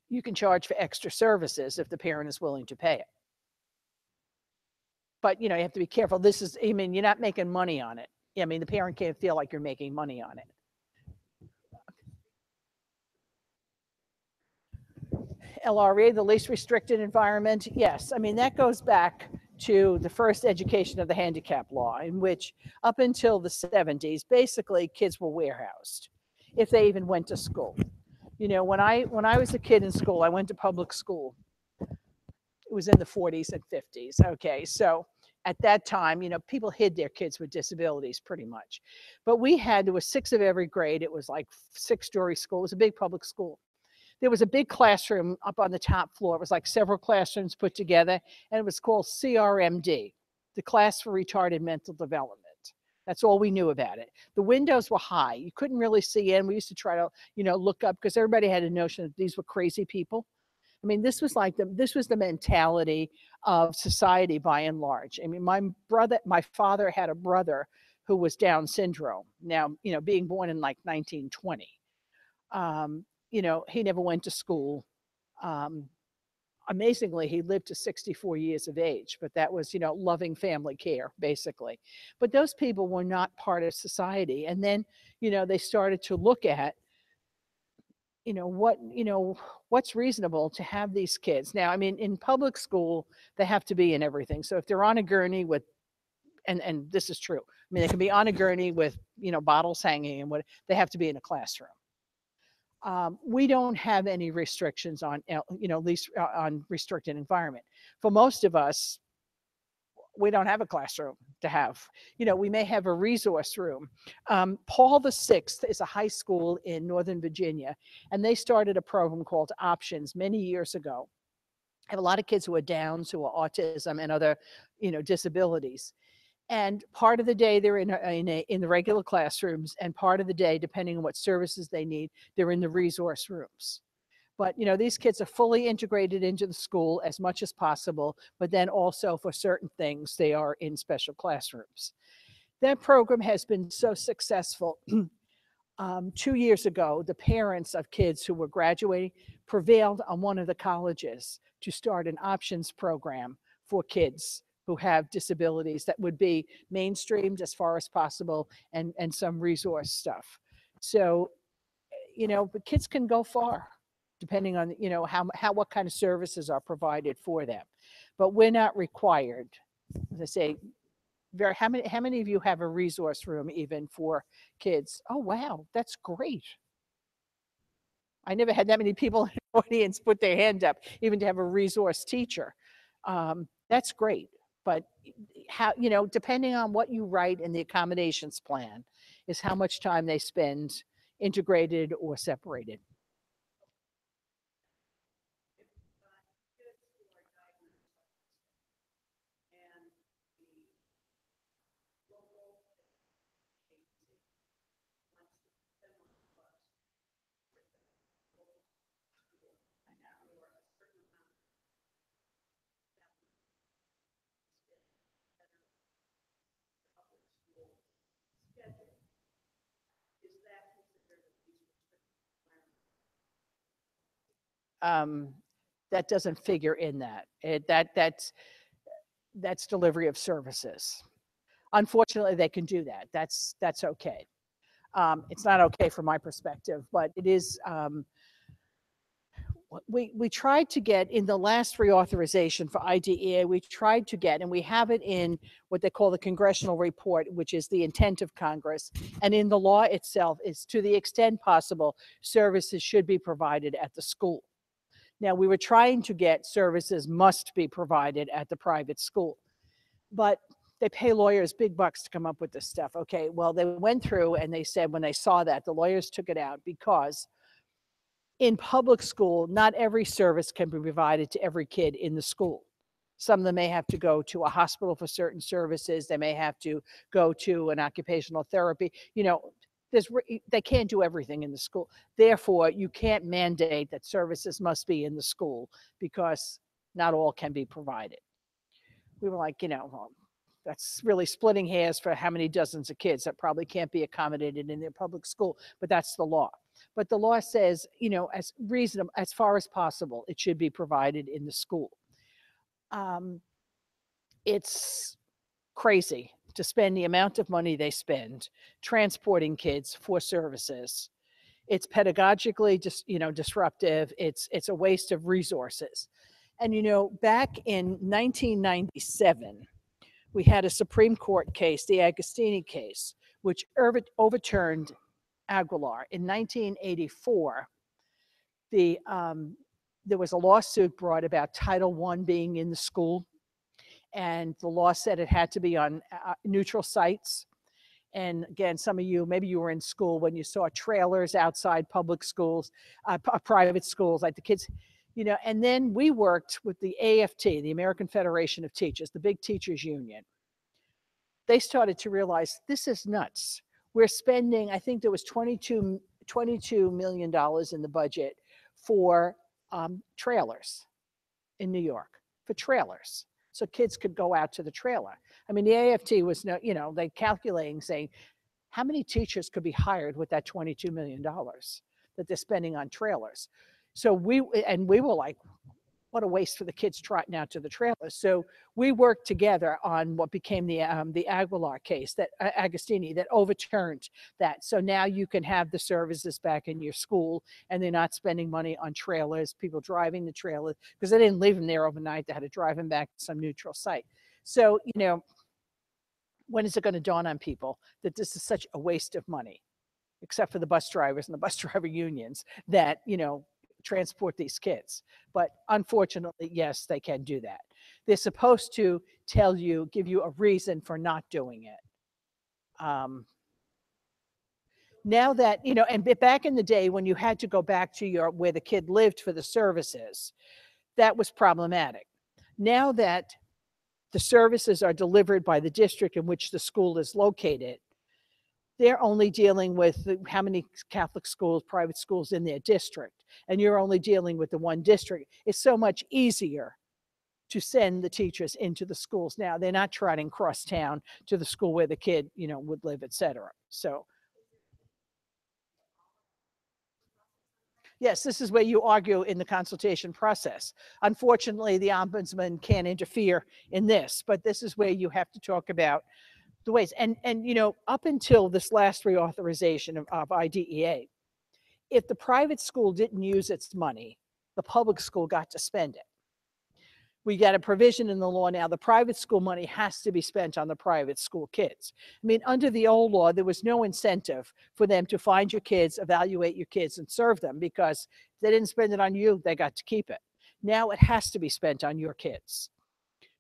you can charge for extra services if the parent is willing to pay it. But, you have to be careful. You're not making money on it. The parent can't feel like you're making money on it. LRE, the least restricted environment, yes. That goes back to the first education of the handicap law, in which up until the 70s, basically kids were warehoused, if they even went to school. When I was a kid in school, I went to public school. It was in the 40s and 50s. Okay, so at that time, people hid their kids with disabilities pretty much. But there was 6 of every grade. It was like 6-story school. It was a big public school. There was a big classroom up on the top floor. It was like several classrooms put together, and it was called CRMD, the Class for Retarded Mental Development. That's all we knew about it. The windows were high. You couldn't really see in. We used to try to, look up because everybody had a notion that these were crazy people. This was the mentality of society by and large. My father had a brother who was Down syndrome. Now, being born in like 1920, he never went to school. Um, Amazingly, he lived to 64 years of age, but that was, loving family care, basically. But those people were not part of society. And then, they started to look at, what's reasonable to have these kids. Now, I mean, in public school, they have to be in everything. So if they're on a gurney with, and this is true, I mean, they can be on a gurney with, bottles hanging and what, they have to be in a classroom. We don't have any restrictions on, at least on restricted environment. For most of us, we don't have a classroom to have. We may have a resource room. Paul VI is a high school in Northern Virginia, and they started a program called Options many years ago. I have a lot of kids who are Downs, who are autism and other, disabilities. And part of the day they're in the regular classrooms, and part of the day, depending on what services they need, they're in the resource rooms. But these kids are fully integrated into the school as much as possible, but then also for certain things, they are in special classrooms. That program has been so successful. 2 years ago, the parents of kids who were graduating prevailed on one of the colleges to start an options program for kids who have disabilities that would be mainstreamed as far as possible, and some resource stuff. So, but kids can go far depending on, what kind of services are provided for them. But we're not required. As I say, how many of you have a resource room even for kids? Oh, wow, that's great. I never had that many people in the audience put their hand up, even to have a resource teacher. That's great. But how, depending on what you write in the accommodations plan is how much time they spend integrated or separated. That doesn't figure in that. That's delivery of services. Unfortunately, they can do that. That's okay. It's not okay from my perspective, but it is. We tried to get in the last reauthorization for IDEA, we tried to get, and we have it in what they call the congressional report, which is the intent of Congress. And in the law itself, is to the extent possible, services should be provided at the school. Now, we were trying to get services must be provided at the private school, but they pay lawyers big bucks to come up with this stuff. Okay, well, they went through and they said when they saw that, the lawyers took it out because in public school, not every service can be provided to every kid in the school. Some of them may have to go to a hospital for certain services. They may have to go to an occupational therapy. They can't do everything in the school. Therefore, you can't mandate that services must be in the school because not all can be provided. We were like, that's really splitting hairs for how many dozens of kids that probably can't be accommodated in their public school, but that's the law. But the law says, as reasonable, as far as possible, it should be provided in the school. It's crazy to spend the amount of money they spend transporting kids for services. It's pedagogically just, disruptive. It's a waste of resources. And, back in 1997, we had a Supreme Court case, the Agostini case, which overturned Aguilar. In 1984, there was a lawsuit brought about Title I being in the school, and the law said it had to be on neutral sites. And again, some of you, maybe you were in school when you saw trailers outside public schools, private schools, like the kids, and then we worked with the AFT, the American Federation of Teachers, the big teachers union. They started to realize this is nuts. We're spending, I think there was $22 million in the budget for trailers in New York, for trailers. so kids could go out to the trailer. I mean, the AFT was no, they calculating saying how many teachers could be hired with that $22 million that they're spending on trailers. So we were like, what a waste for the kids trotting out to the trailers. So we worked together on what became the Aguilar case, that Agostini, that overturned that. So now you can have the services back in your school, and they're not spending money on trailers, people driving the trailers, because they didn't leave them there overnight. They had to drive them back to some neutral site. So, when is it going to dawn on people that this is such a waste of money, except for the bus drivers and the bus driver unions that, transport these kids? But unfortunately, yes, they can do that. They're supposed to give you a reason for not doing it. Now that, and back in the day when you had to go back to where the kid lived for the services, that was problematic. Now that the services are delivered by the district in which the school is located, they're only dealing with how many Catholic schools, private schools in their district, and you're only dealing with the one district. It's so much easier to send the teachers into the schools now. They're not trotting cross town to the school where the kid, would live, et cetera. So, yes, this is where you argue in the consultation process. Unfortunately, the ombudsman can't interfere in this, but this is where you have to talk about the ways. And up until this last reauthorization of IDEA, if the private school didn't use its money, the public school got to spend it. We got a provision in the law now, the private school money has to be spent on the private school kids. I mean, under the old law, there was no incentive for them to find your kids, evaluate your kids, and serve them, because if they didn't spend it on you, they got to keep it. Now it has to be spent on your kids.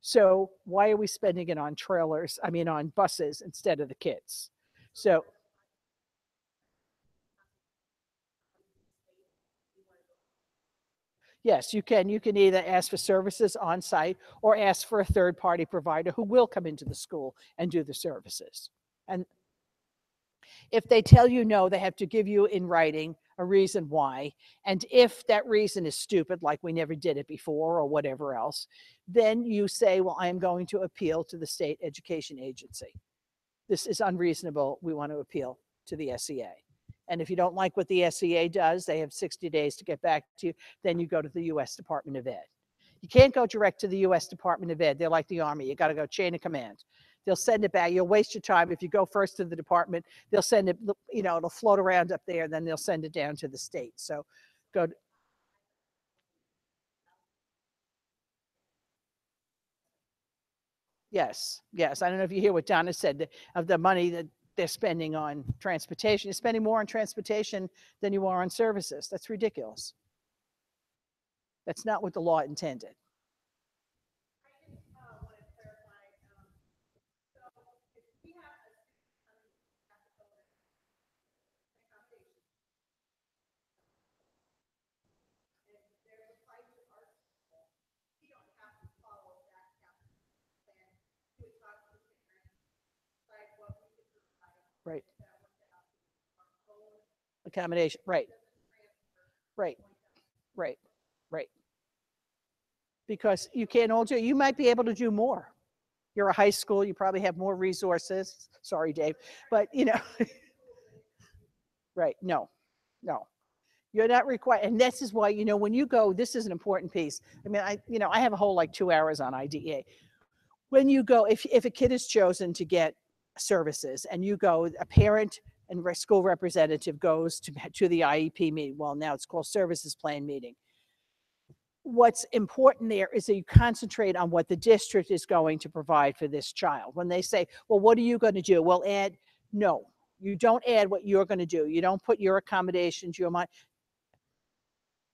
So why are we spending it on on buses instead of the kids? So yes, you can either ask for services on site or ask for a third party provider who will come into the school and do the services. And if they tell you no, they have to give you in writing a reason why. And if that reason is stupid, like we never did it before or whatever else, then you say, well, I am going to appeal to the state education agency. This is unreasonable. We want to appeal to the SEA. And if you don't like what the SEA does, they have 60 days to get back to you. Then you go to the U.S. Department of Ed. You can't go direct to the U.S. Department of Ed. They're like the Army. You got to go chain of command. They'll send it back. You'll waste your time. If you go first to the department, they'll send it, it'll float around up there, then they'll send it down to the state. So go. Yes. I don't know if you hear what Donna said, of the money that they're spending on transportation. You're spending more on transportation than you are on services. That's ridiculous. That's not what the law intended. Right. Accommodation. Right. Because you can't all do, you might be able to do more. You're a high school, you probably have more resources. Sorry, Dave, but right. No. You're not required. And this is why, when you go, this is an important piece. I mean, I have a whole 2 hours on IDEA. When you go, if a kid is chosen to get services and you go, a parent and school representative goes to the IEP meeting. Well, now it's called services plan meeting. What's important there is that you concentrate on what the district is going to provide for this child. When they say, well, what are you going to do? Well, no, you don't add what you're going to do. You don't put your accommodations, your money.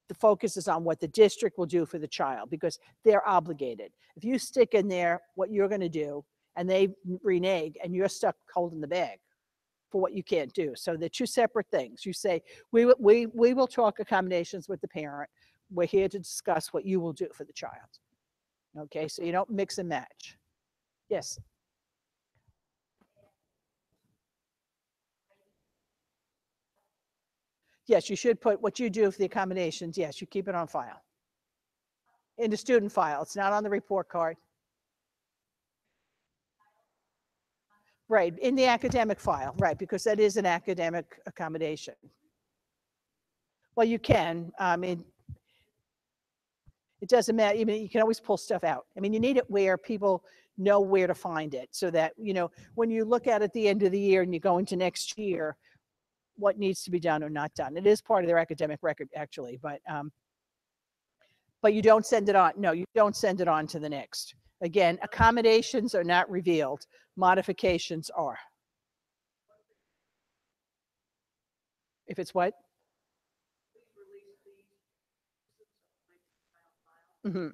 The focus is on what the district will do for the child, because they're obligated. If you stick in there what you're going to do and they renege, and you're stuck holding the bag for what you can't do. So they're two separate things. You say, we will talk accommodations with the parent. We're here to discuss what you will do for the child. Okay, so you don't mix and match. Yes. Yes, you should put what you do for the accommodations. Yes, you keep it on file. In the student file. It's not on the report card. Right, in the academic file, right, because that is an academic accommodation. Well, you can, I mean, it doesn't matter, I mean, you can always pull stuff out. I mean, you need it where people know where to find it so that, when you look at the end of the year and you go into next year, what needs to be done or not done. It is part of their academic record, actually, but you don't send it on. No, you don't send it on to the next. Again, accommodations are not revealed. Modifications are. If it's what? Hmm.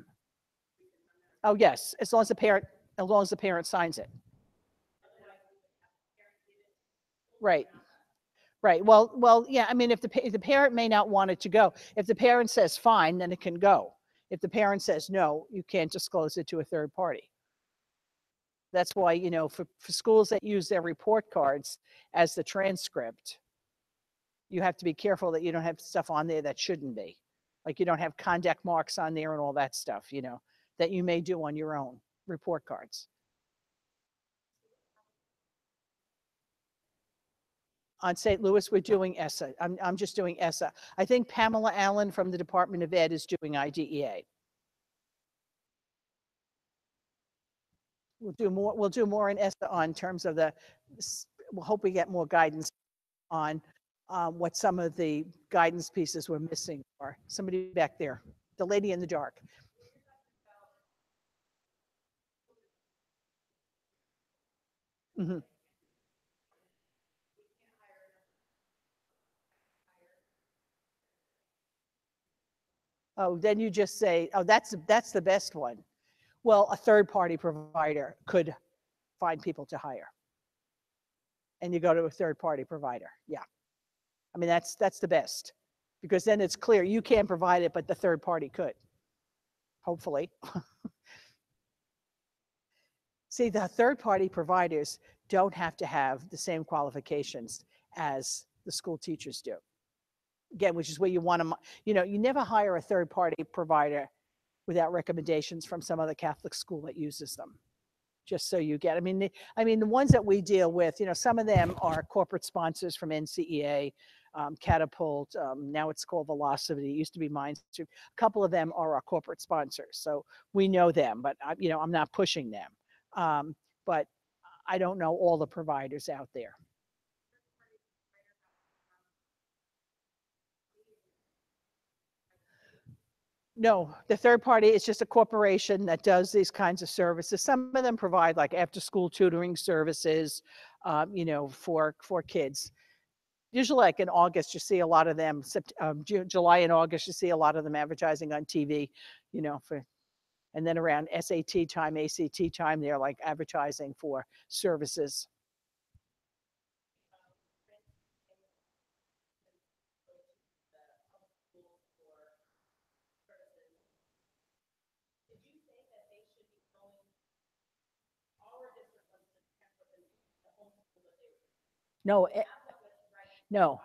Oh, yes, as long as the parent signs it. Right. Right. Well, yeah. I mean, if the parent may not want it to go, if the parent says fine, then it can go. If the parent says no, you can't disclose it to a third party. That's why, for schools that use their report cards as the transcript, you have to be careful that you don't have stuff on there that shouldn't be. Like you don't have contact marks on there and all that stuff, that you may do on your own report cards. On St. Louis, we're doing ESSA. I'm just doing ESSA. I think Pamela Allen from the Department of Ed is doing IDEA. We'll do more in ESSA on terms of we'll hope we get more guidance on what some of the guidance pieces we're missing are. Somebody back there, the lady in the dark. Mm-hmm. Oh, then you just say, oh, that's the best one. Well, a third party provider could find people to hire. And you go to a third party provider. Yeah. I mean, that's the best because then it's clear you can't provide it, but the third party could, hopefully. See, the third party providers don't have to have the same qualifications as the school teachers do. Again, which is where you want to, you never hire a third party provider without recommendations from some other Catholic school that uses them. Just so you get, I mean, the ones that we deal with, some of them are corporate sponsors from NCEA, Catapult, now it's called Velocity. It used to be Mindstream. A couple of them are our corporate sponsors, so we know them, but I'm not pushing them. But I don't know all the providers out there. No, the third party is just a corporation that does these kinds of services. Some of them provide like after school tutoring services, for kids. Usually like in August, you see a lot of them, June, July and August, you see a lot of them advertising on TV, and then around SAT time, ACT time, they're like advertising for services. No, no,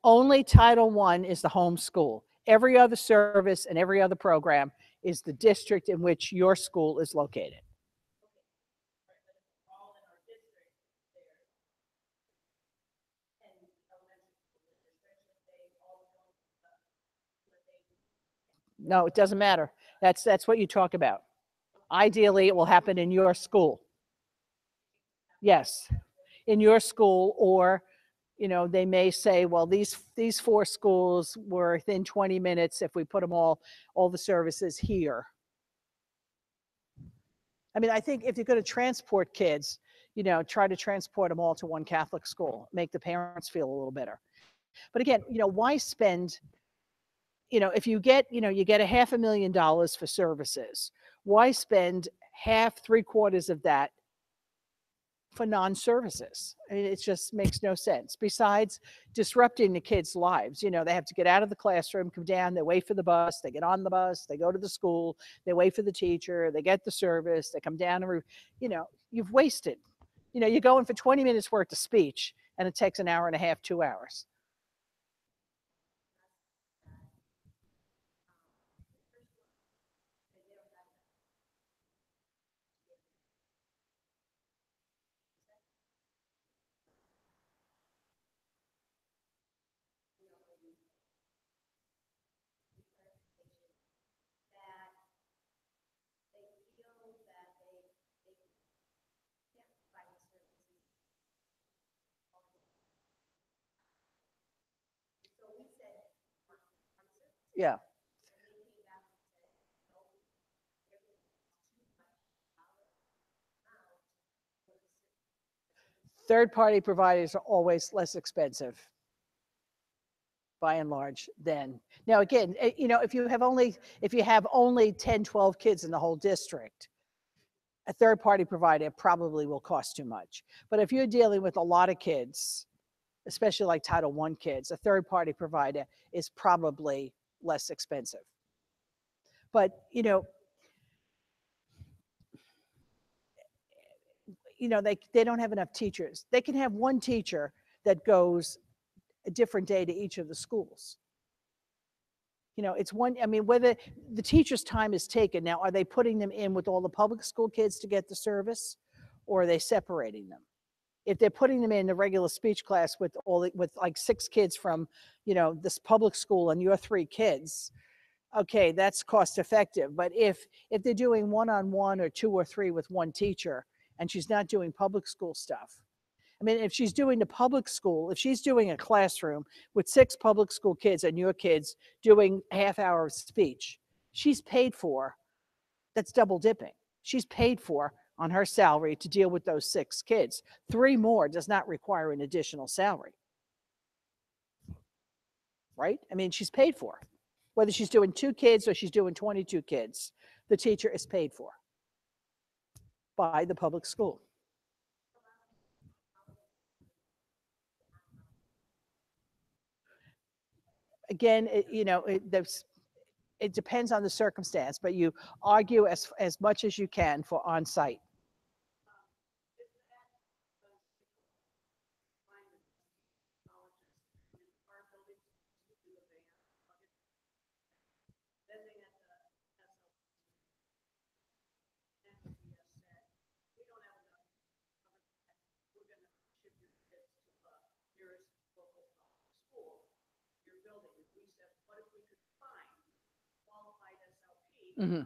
only Title I is the home school. Every other service and every other program is the district in which your school is located. No, it doesn't matter. That's what you talk about. Ideally, it will happen in your school. Yes, in your school, or they may say, well, these four schools were within 20 minutes if we put them all the services here. I mean, I think if you're going to transport kids, try to transport them all to one Catholic school, make the parents feel a little better. But again, why spend, if you get a $500,000 for services, why spend half, 3/4 of that for non-services? I mean, it just makes no sense. Besides disrupting the kids' lives, they have to get out of the classroom, come down, they wait for the bus, they get on the bus, they go to the school, they wait for the teacher, they get the service, they come down and, you've wasted. You're going for 20 minutes worth of speech and it takes an hour and a half, 2 hours. Yeah. Third-party providers are always less expensive by and large than, now again, you know, if you have only 10, 12 kids in the whole district, a third-party provider probably will cost too much. But if you're dealing with a lot of kids, especially like Title I kids, a third-party provider is probably less expensive. But, you know, they don't have enough teachers. They can have one teacher that goes a different day to each of the schools. You know, it's one, I mean, whether the teacher's time is taken, now, are they putting them in with all the public school kids to get the service, or are they separating them? If they're putting them in the regular speech class with like 6 kids from, you know, this public school and your 3 kids, okay, that's cost effective. But if they're doing one-on-one or 2 or 3 with one teacher and she's not doing public school stuff, I mean, if she's doing the public school, if she's doing a classroom with 6 public school kids and your kids doing a half hour of speech, she's paid for, that's double dipping. She's paid for on her salary to deal with those 6 kids. 3 more does not require an additional salary. Right? I mean, she's paid for. Whether she's doing 2 kids or she's doing 22 kids, the teacher is paid for by the public school. Again, it depends on the circumstance, but you argue as much as you can for on-site. Mm-hmm.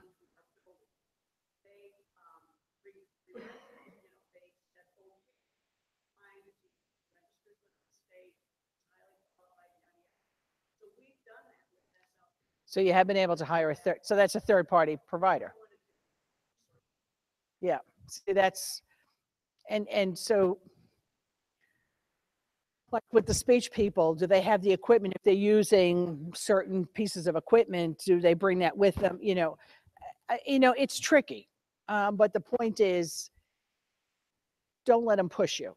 So you have been able to hire a third, so that's a third party provider. Yeah, see, that's, and so like with the speech people, do they have the equipment? If they're using certain pieces of equipment, do they bring that with them? You know, it's tricky. But the point is, don't let them push you.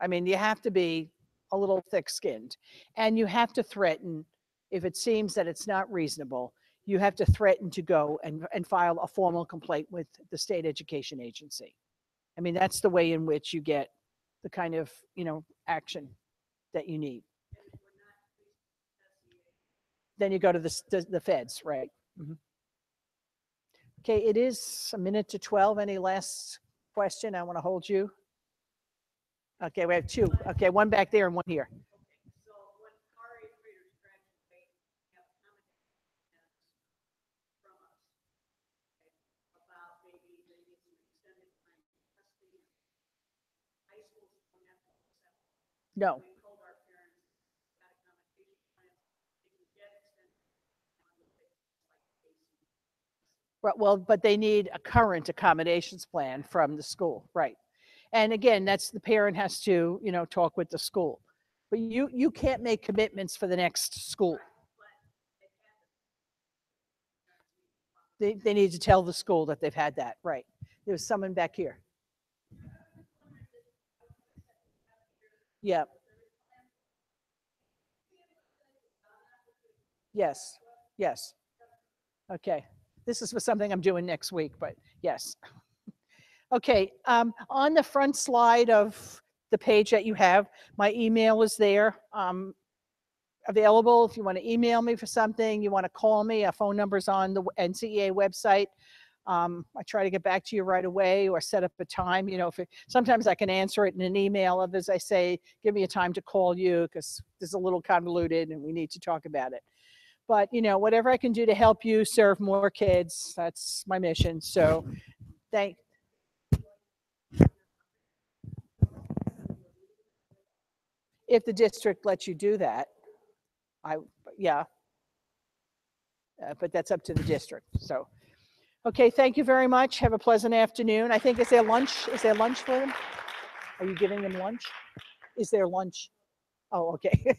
I mean, you have to be a little thick-skinned, and you have to threaten, if it seems that it's not reasonable, you have to threaten to go and file a formal complaint with the state education agency. I mean, that's the way in which you get the kind of, action that you need. Then you go to the feds, right? Mm-hmm. Okay, it is a minute to 12. Any last question? I want to hold you. Okay, we have 2. Okay, one back there and one here. No. Well, but they need a current accommodations plan from the school, right? And again, that's the parent has to, talk with the school. But you can't make commitments for the next school. They need to tell the school that they've had that, right? There's someone back here. Yeah. Yes. Yes. Okay. This is for something I'm doing next week, but yes. Okay. On the front slide of the page that you have, my email is there. Available if you want to email me for something, you want to call me. Our phone number's on the NCEA website. I try to get back to you right away or set up a time. Sometimes I can answer it in an email. Others I say, give me a time to call you because this is a little convoluted and we need to talk about it. But, whatever I can do to help you serve more kids, that's my mission. So if the district lets you do that, yeah. but that's up to the district. So, okay, thank you very much. Have a pleasant afternoon. I think, is there lunch? Is there lunch for them? Are you giving them lunch? Is there lunch? Oh, okay.